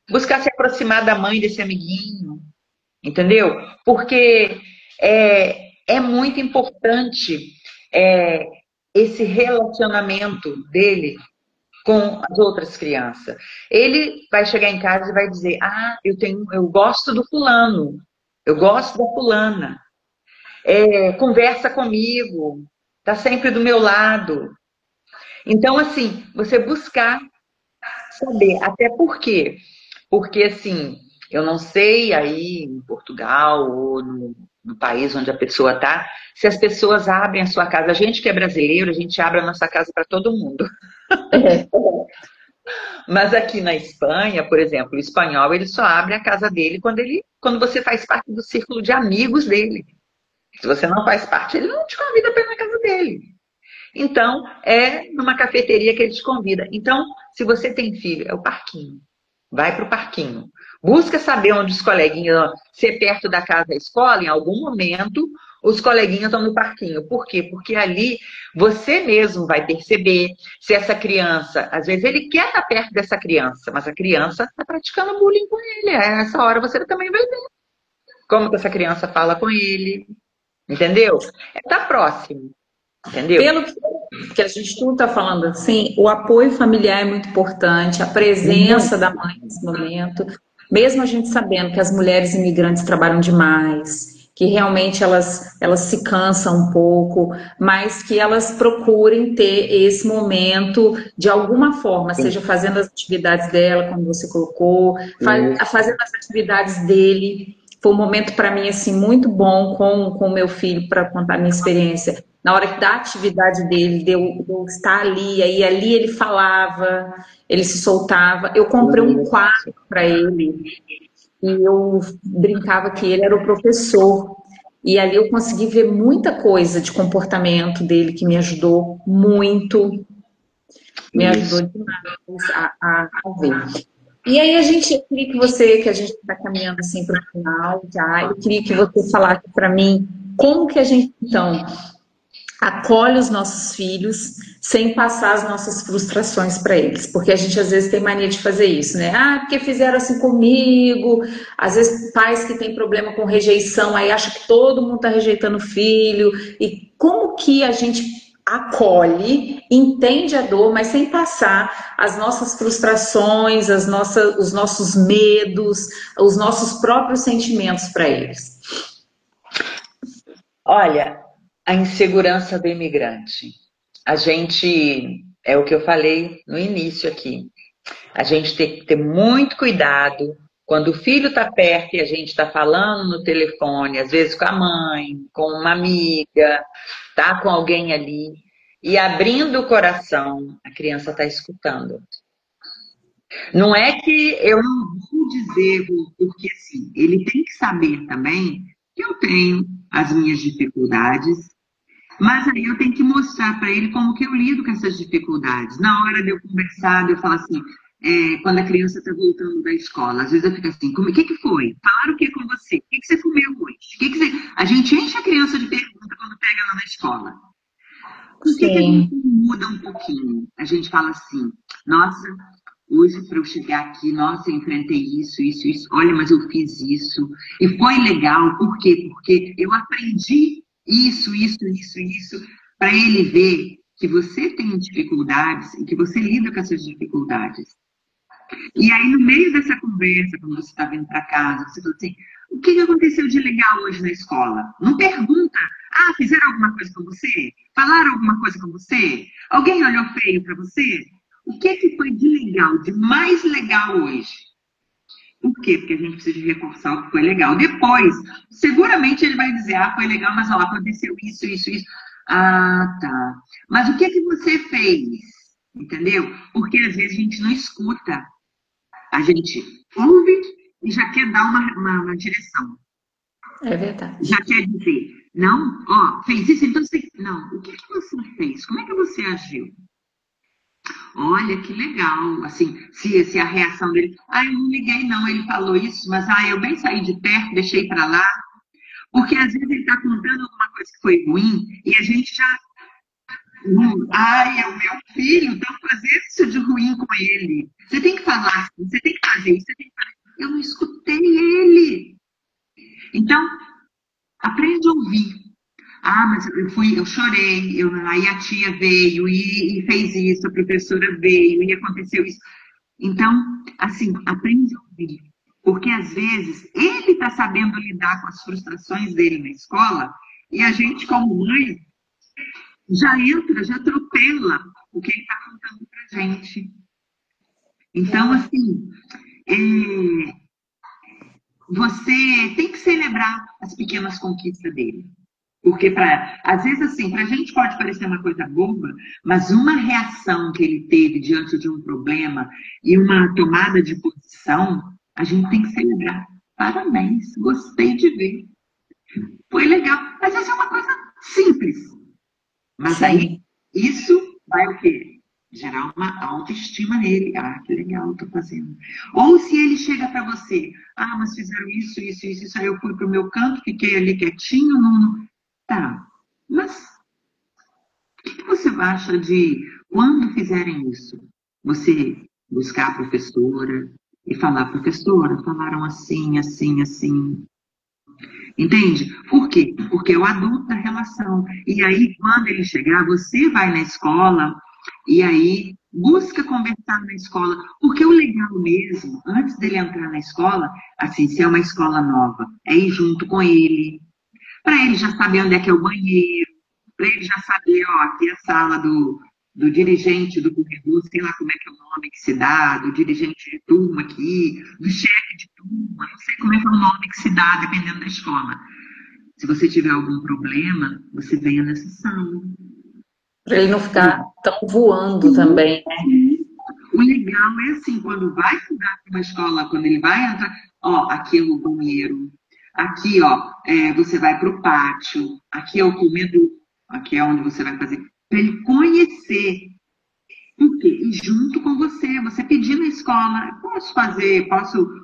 buscar se aproximar da mãe desse amiguinho, entendeu? Porque é muito importante esse relacionamento dele com as outras crianças. Ele vai chegar em casa e vai dizer, eu gosto do fulano, eu gosto da fulana, conversa comigo, tá sempre do meu lado. Então, assim, você buscar saber, até por quê? Porque, assim, eu não sei aí em Portugal ou no país onde a pessoa está, se as pessoas abrem a sua casa. A gente que é brasileiro, a gente abre a nossa casa para todo mundo. Mas aqui na Espanha, por exemplo, o espanhol, ele só abre a casa dele quando você faz parte do círculo de amigos dele. Se você não faz parte, ele não te convida para ir na casa dele. Então, é numa cafeteria que ele te convida. Então, se você tem filho, é o parquinho. Vai para o parquinho. Busca saber onde os coleguinhas, se é perto da casa da escola, em algum momento, os coleguinhas estão no parquinho. Por quê? Porque ali você mesmo vai perceber se essa criança, às vezes ele quer estar perto dessa criança, mas a criança está praticando bullying com ele. A essa hora você também vai ver como que essa criança fala com ele. Entendeu? É estar próximo. Entendeu? Pelo que a gente tudo está falando assim, o apoio familiar é muito importante, a presença da mãe nesse momento, mesmo a gente sabendo que as mulheres imigrantes trabalham demais, que realmente elas se cansam um pouco, mas que elas procurem ter esse momento de alguma forma, seja fazendo as atividades dela, como você colocou, fazendo as atividades dele. Foi um momento para mim assim muito bom com o meu filho, para contar a minha experiência. Na hora da atividade dele, de eu estar ali, aí ali ele falava, ele se soltava. Eu comprei um quadro para ele e eu brincava que ele era o professor. E ali eu consegui ver muita coisa de comportamento dele que me ajudou muito, me ajudou demais a ver. E aí eu queria que a gente está caminhando assim para o final já, eu queria que você falasse para mim como que a gente então acolhe os nossos filhos sem passar as nossas frustrações para eles, porque a gente às vezes tem mania de fazer isso, né? Porque fizeram assim comigo, às vezes pais que têm problema com rejeição, aí acham que todo mundo está rejeitando o filho, e como que a gente acolhe, entende a dor, mas sem passar as nossas frustrações, os nossos medos, os nossos próprios sentimentos para eles. Olha, a insegurança do imigrante. A gente, é o que eu falei no início aqui, a gente tem que ter muito cuidado quando o filho está perto e a gente está falando no telefone, às vezes com a mãe, com uma amiga, tá com alguém ali, e abrindo o coração, a criança está escutando. Não é que eu não vou dizer, porque assim, ele tem que saber também que eu tenho as minhas dificuldades, mas aí eu tenho que mostrar para ele como que eu lido com essas dificuldades. Na hora de eu conversar, eu falo assim, quando a criança está voltando da escola, às vezes eu fico assim, o que foi? Falaram o que com você? O que você comeu hoje? A gente enche a criança de perguntas quando pega ela na escola. Por que a gente muda um pouquinho? A gente fala assim, nossa, hoje para eu chegar aqui, nossa, eu enfrentei isso, isso, isso, olha, mas eu fiz isso, e foi legal, por quê? Porque eu aprendi isso, para ele ver que você tem dificuldades e que você lida com essas dificuldades. E aí, no meio dessa conversa, quando você está vindo para casa, você fala assim, o que aconteceu de legal hoje na escola? Não pergunta, fizeram alguma coisa com você? Falaram alguma coisa com você? Alguém olhou feio para você? O que foi de legal, de mais legal hoje? Por quê? Porque a gente precisa reforçar o que foi legal. Depois, seguramente ele vai dizer, foi legal, mas ó, aconteceu isso, isso, isso. Tá. Mas o que você fez? Entendeu? Porque às vezes a gente não escuta. A gente ouve e já quer dar uma direção. É verdade. Já quer dizer, não, fez isso, então você... Não, o que você fez? Como é que você agiu? Olha, que legal, assim, se a reação dele, eu não liguei não, ele falou isso, mas eu bem saí de perto, deixei para lá, porque às vezes ele está contando alguma coisa que foi ruim, e a gente já, é o meu filho, então fazer isso de ruim com ele, você tem que falar, você tem que fazer isso, você tem que fazer, eu não escutei ele. Então, aprende a ouvir. Mas eu chorei, aí a tia veio e fez isso, a professora veio e aconteceu isso. Então, assim, aprende a ouvir. Porque às vezes ele está sabendo lidar com as frustrações dele na escola e a gente, como mãe, já atropela o que ele está contando para a gente. Então, assim, você tem que celebrar as pequenas conquistas dele. Porque, às vezes, assim, para a gente pode parecer uma coisa boba, mas uma reação que ele teve diante de um problema e uma tomada de posição, a gente tem que celebrar. Parabéns, gostei de ver. Foi legal. Às vezes é uma coisa simples. Mas aí, isso vai o quê? Gerar uma autoestima nele. Que legal, estou fazendo. Ou se ele chega para você, mas fizeram isso, aí eu fui para o meu canto, fiquei ali quietinho, não... Tá, mas o que você acha de quando fizerem isso? Você buscar a professora e falar, professora, falaram assim, assim, assim. Entende? Por quê? Porque é o adulto da relação. E aí, quando ele chegar, você vai na escola e aí busca conversar na escola. Porque o legal mesmo, antes dele entrar na escola, assim, se é uma escola nova, é ir junto com ele. Para ele já saber onde é que é o banheiro, para ele já saber, aqui é a sala do dirigente do corredor, sei lá como é que é o nome que se dá, do dirigente de turma aqui, do chefe de turma, não sei como é que é o nome que se dá, dependendo da escola. Se você tiver algum problema, você venha nessa sala. Para ele não ficar tão voando também, né? O legal é assim, quando vai mudar para uma escola, quando ele vai entrar, aqui é o banheiro, aqui, você vai para o pátio, aqui é o comedor, aqui é onde você vai fazer, para ele conhecer. Por quê? E junto com você pedir na escola, posso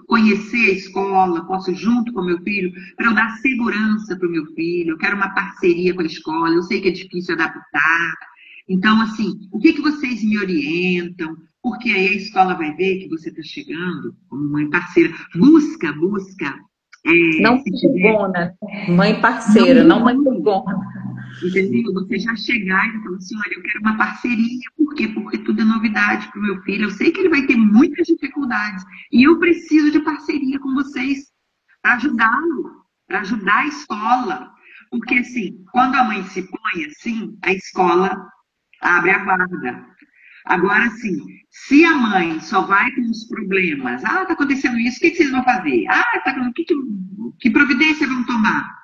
conhecer a escola, posso junto com meu filho, para eu dar segurança para o meu filho, eu quero uma parceria com a escola, eu sei que é difícil adaptar. Então, assim, o que vocês me orientam? Porque aí a escola vai ver que você está chegando como mãe parceira. Busca. Não brigona, mãe parceira, não mãe brigona. Entendeu? Você já chegar e falar assim, olha, eu quero uma parceria. Por quê? Porque tudo é novidade para o meu filho. Eu sei que ele vai ter muitas dificuldades. E eu preciso de parceria com vocês para ajudá-lo, para ajudar a escola. Porque, assim, quando a mãe se põe assim, a escola abre a guarda. Agora, assim, se a mãe só vai com os problemas, tá acontecendo isso, o que vocês vão fazer? Que providência vão tomar?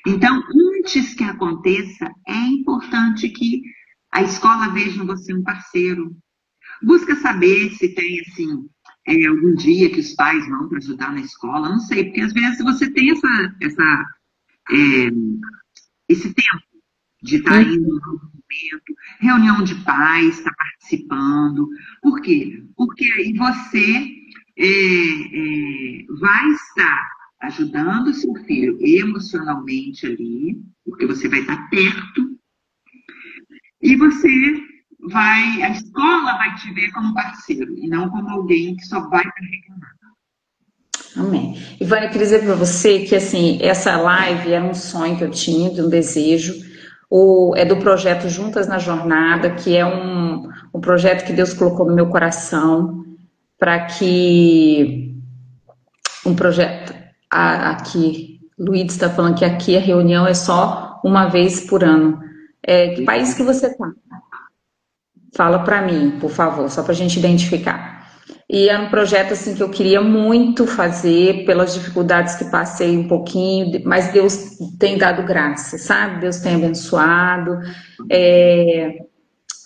Então, antes que aconteça, é importante que a escola veja em você um parceiro. Busca saber se tem, assim, algum dia que os pais vão para ajudar na escola, não sei, porque às vezes você tem esse tempo de estar indo no momento, reunião de pais, estar participando. Por quê? Porque aí você vai estar ajudando o seu filho emocionalmente ali, porque você vai estar perto, e a escola vai te ver como parceiro, e não como alguém que só vai para reclamar. Amém. Ivânia, eu queria dizer para você que, assim, essa live era um sonho que eu tinha, de um desejo. É do projeto Juntas na Jornada, que é um projeto que Deus colocou no meu coração, para que um projeto aqui, Luiz está falando que aqui a reunião é só uma vez por ano. Que país que você está? Fala para mim, por favor, só para a gente identificar. E é um projeto assim que eu queria muito fazer, pelas dificuldades que passei um pouquinho, mas Deus tem dado graça, sabe? Deus tem abençoado.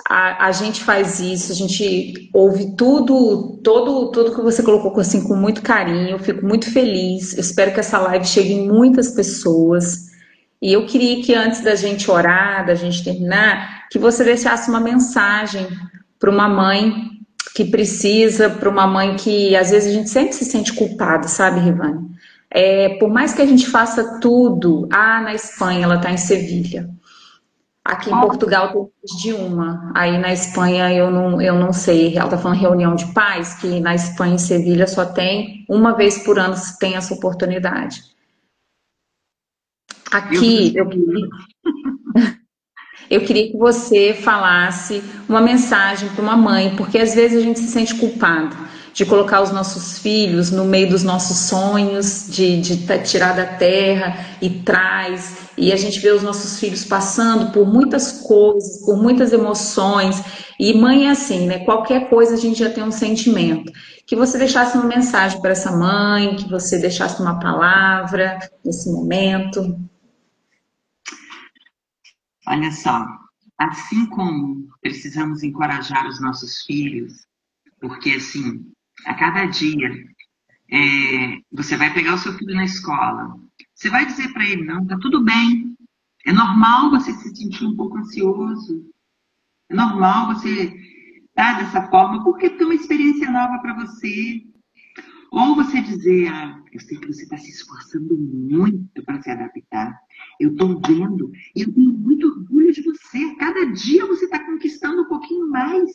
A gente faz isso, a gente ouve tudo que você colocou assim, com muito carinho, eu fico muito feliz. Eu espero que essa live chegue em muitas pessoas. E eu queria que antes da gente orar, da gente terminar, que você deixasse uma mensagem para uma mãe que precisa, para uma mãe que às vezes a gente sempre se sente culpada, sabe, Rivane? Por mais que a gente faça tudo, na Espanha, ela está em Sevilha. Aqui em Portugal tem mais de uma. Aí na Espanha eu não sei. Ela está falando reunião de pais, que na Espanha, em Sevilha, só tem uma vez por ano se tem essa oportunidade. Aqui eu queria que você falasse uma mensagem para uma mãe, porque às vezes a gente se sente culpado de colocar os nossos filhos no meio dos nossos sonhos, de tirar da terra e traz, e a gente vê os nossos filhos passando por muitas coisas, por muitas emoções, e mãe é assim, né? Qualquer coisa a gente já tem um sentimento. Que você deixasse uma mensagem para essa mãe, que você deixasse uma palavra nesse momento. Olha só, assim como precisamos encorajar os nossos filhos, porque assim, a cada dia você vai pegar o seu filho na escola, você vai dizer para ele, não, tá tudo bem, é normal você se sentir um pouco ansioso, é normal você estar dessa forma, porque tem uma experiência nova para você. Ou você dizer, eu sei que você está se esforçando muito para se adaptar. Eu estou vendo e eu tenho muito orgulho de você. Cada dia você está conquistando um pouquinho mais.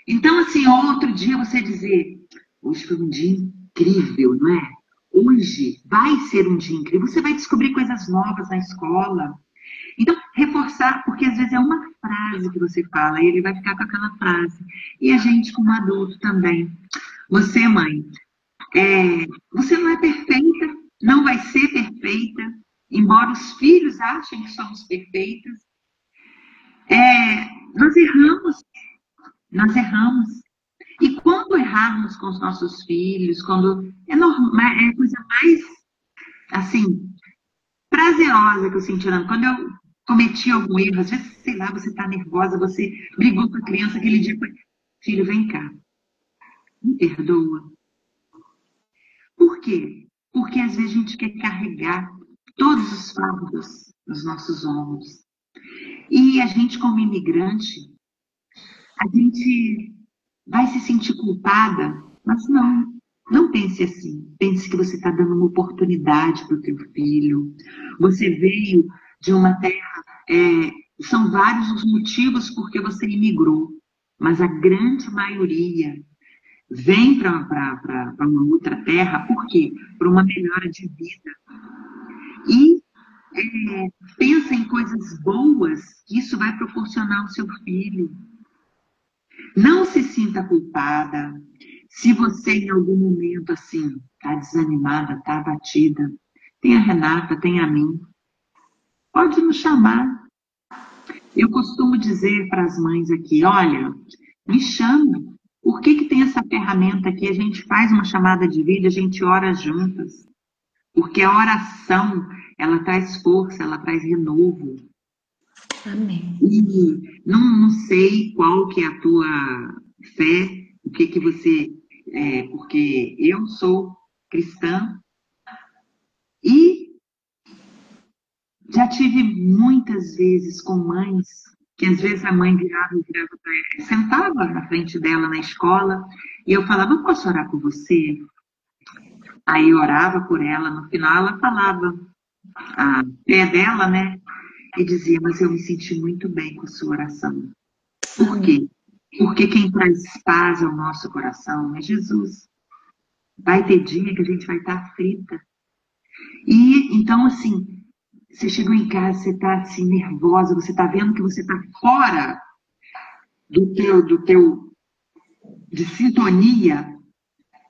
Então, assim, outro dia você dizer, hoje foi um dia incrível, não é? Hoje vai ser um dia incrível. Você vai descobrir coisas novas na escola. Então, reforçar, porque às vezes é uma frase que você fala e ele vai ficar com aquela frase. E a gente, como adulto também. Você, mãe, você não é perfeita, não vai ser perfeita, embora os filhos achem que somos perfeitas. Nós erramos. E quando errarmos com os nossos filhos, quando é a coisa mais, assim, prazerosa que eu senti, quando eu cometi algum erro, às vezes, sei lá, você está nervosa, você brigou com a criança aquele dia, filho, vem cá, me perdoa. Por quê? Porque às vezes a gente quer carregar todos os fardos nos nossos ombros. E a gente, como imigrante, a gente vai se sentir culpada, mas não pense assim. Pense que você está dando uma oportunidade para o teu filho. Você veio de uma terra, são vários os motivos por que você imigrou, mas a grande maioria vem para uma outra terra, por quê? Para uma melhora de vida. E Pensa em coisas boas que isso vai proporcionar ao seu filho. Não se sinta culpada. Se você em algum momento assim está desanimada, está abatida, tem a Renata, tem a mim, pode nos chamar. Eu costumo dizer para as mães aqui, olha, me chama. Por que tem essa ferramenta aqui? A gente faz uma chamada de vídeo, a gente ora juntas. Porque a oração, ela traz força, ela traz renovo. Amém. E não sei qual que é a tua fé, o que você... porque eu sou cristã e já tive muitas vezes com mães, que às vezes a mãe virava para ela, sentava na frente dela na escola, e eu falava, eu posso orar por você? Aí eu orava por ela, no final ela falava a fé dela, né? E dizia, mas eu me senti muito bem com a sua oração. Por quê? Porque quem traz paz ao nosso coração é Jesus. Vai ter dia que a gente vai estar aflita. E então, assim, você chegou em casa, você está assim, nervosa, você está vendo que você está fora de sintonia,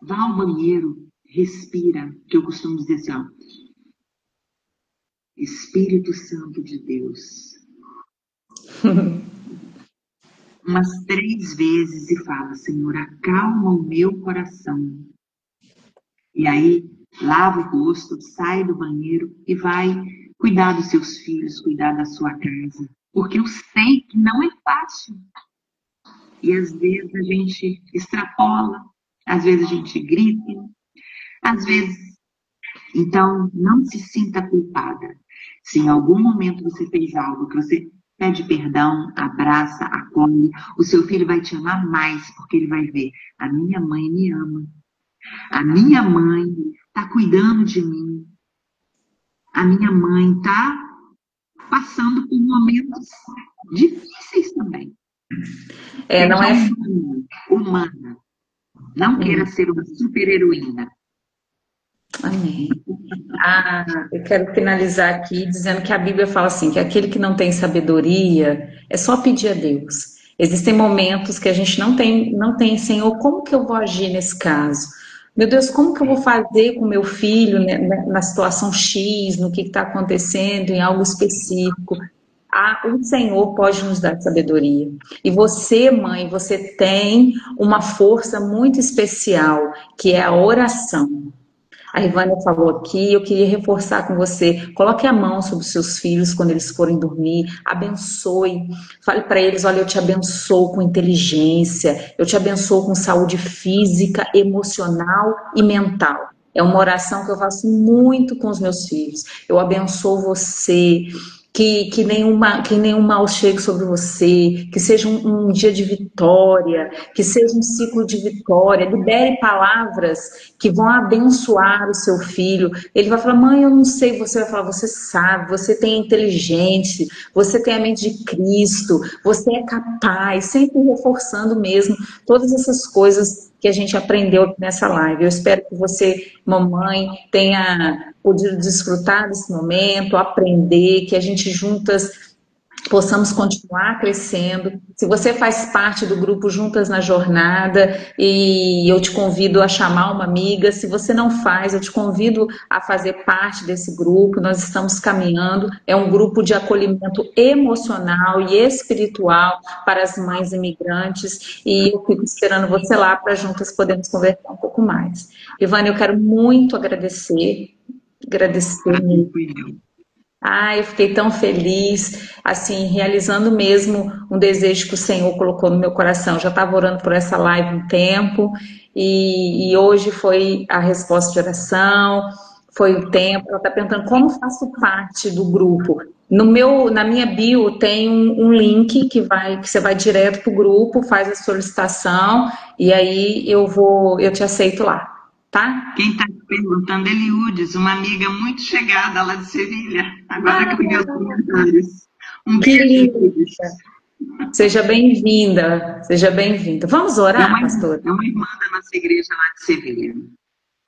vá ao banheiro, respira, que eu costumo dizer assim, ó, Espírito Santo de Deus. Umas 3 vezes e fala, Senhor, acalma o meu coração. E aí, lava o rosto, sai do banheiro e vai cuidar dos seus filhos, cuidar da sua casa. Porque eu sei que não é fácil. E às vezes a gente extrapola, às vezes a gente grita, às vezes... Então, não se sinta culpada. Se em algum momento você fez algo que você pede perdão, abraça, acolhe, o seu filho vai te amar mais, porque ele vai ver, a minha mãe me ama. A minha mãe está cuidando de mim. A minha mãe está passando por momentos difíceis também. Não é humana. Não queira ser uma super-heroína. Amém. Eu quero finalizar aqui dizendo que a Bíblia fala assim, que aquele que não tem sabedoria é só pedir a Deus. Existem momentos que a gente não tem, Senhor, como que eu vou agir nesse caso? Meu Deus, como que eu vou fazer com meu filho, né, na situação X, no que está acontecendo, em algo específico? O Senhor pode nos dar sabedoria. E você, mãe, você tem uma força muito especial, que é a oração. A Ivânia falou aqui, eu queria reforçar com você, coloque a mão sobre os seus filhos quando eles forem dormir, abençoe, fale para eles, olha, eu te abençoo com inteligência, eu te abençoo com saúde física, emocional e mental. É uma oração que eu faço muito com os meus filhos. Eu abençoo você, que nenhum mal chegue sobre você, que seja um dia de vitória, que seja um ciclo de vitória. Libere palavras que vão abençoar o seu filho. Ele vai falar, mãe, eu não sei. Você vai falar, você sabe, você tem inteligente, você tem a mente de Cristo, você é capaz, sempre reforçando mesmo todas essas coisas que a gente aprendeu aqui nessa live. Eu espero que você, mamãe, tenha podido desfrutar desse momento, aprender, que a gente juntas possamos continuar crescendo. Se você faz parte do grupo Juntas na Jornada, e eu te convido a chamar uma amiga, se você não faz, eu te convido a fazer parte desse grupo. Nós estamos caminhando, é um grupo de acolhimento emocional e espiritual para as mães imigrantes, e eu fico esperando você lá para juntas podermos conversar um pouco mais. Ivânia, eu quero muito agradecer mesmo. Eu fiquei tão feliz, assim, realizando mesmo um desejo que o Senhor colocou no meu coração. Eu já estava orando por essa live um tempo, e hoje foi a resposta de oração, foi o tempo. Ela está perguntando como faço parte do grupo. Na minha bio tem um link que você vai direto para o grupo, faz a solicitação, e aí eu te aceito lá. Tá? Quem está perguntando é Eliudes, uma amiga muito chegada lá de Sevilha. Agora que eu vi os comentários. Um beijo, Eliudes. Seja bem-vinda, seja bem-vinda. Vamos orar, pastora? É uma irmã da nossa igreja lá de Sevilha.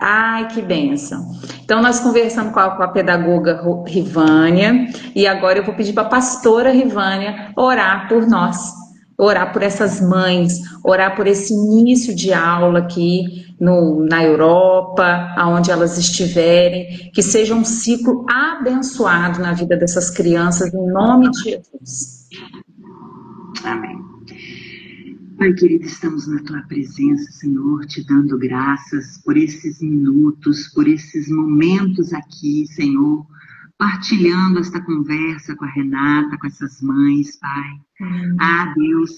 Ai, que bênção. Então, nós conversamos com a pedagoga Rivânia, e agora eu vou pedir para a pastora Rivânia orar por nós, orar por essas mães, orar por esse início de aula aqui na Europa, aonde elas estiverem, que seja um ciclo abençoado na vida dessas crianças, em nome de Jesus. Amém. Pai querido, estamos na Tua presença, Senhor, te dando graças por esses minutos, por esses momentos aqui, Senhor, partilhando esta conversa com a Renata, com essas mães, Pai. Ah, Deus,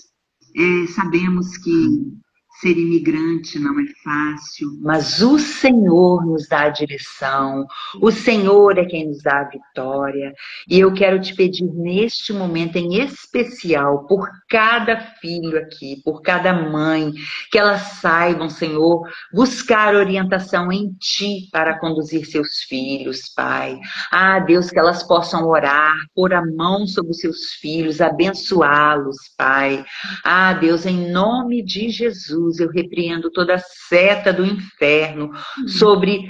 sabemos que ser imigrante não é fácil, mas o Senhor nos dá a direção, o Senhor é quem nos dá a vitória. E eu quero te pedir neste momento em especial, por cada filho aqui, por cada mãe, que elas saibam, Senhor, buscar orientação em Ti para conduzir seus filhos, Pai. Ah, Deus, que elas possam orar, pôr a mão sobre os seus filhos, abençoá-los, Pai. Ah, Deus, em nome de Jesus, eu repreendo toda seta do inferno sobre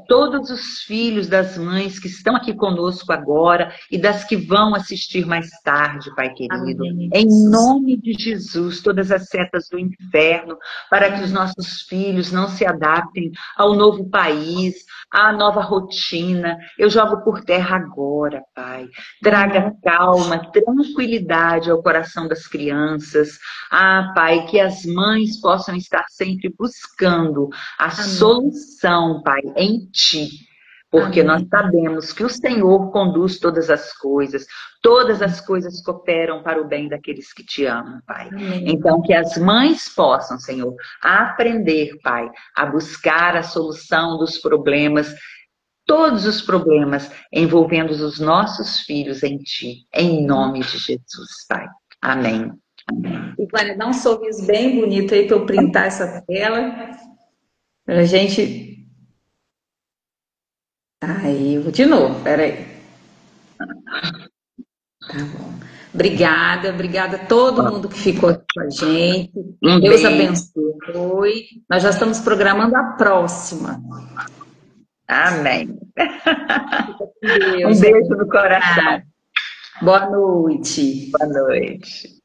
todos os filhos das mães que estão aqui conosco agora e das que vão assistir mais tarde, Pai querido. Amém. Em nome de Jesus, todas as setas do inferno, para que os nossos filhos não se adaptem ao novo país, à nova rotina. Eu jogo por terra agora, Pai. Traga calma, tranquilidade ao coração das crianças. Ah, Pai, que as mães possam estar sempre buscando a solução, Pai, em Ti. Porque nós sabemos que o Senhor conduz todas as coisas cooperam para o bem daqueles que Te amam, Pai. Então, que as mães possam, Senhor, aprender, Pai, a buscar a solução dos problemas, todos os problemas envolvendo os nossos filhos em Ti, em nome de Jesus, Pai. Amém. Ivânia, dá um sorriso bem bonito aí para eu printar essa tela. Pra gente. Aí, eu vou de novo, peraí. Tá bom. Obrigada a todo mundo que ficou aqui com a gente. Deus abençoe. Nós já estamos programando a próxima. Amém. Deus. Um beijo no coração. Boa noite. Boa noite.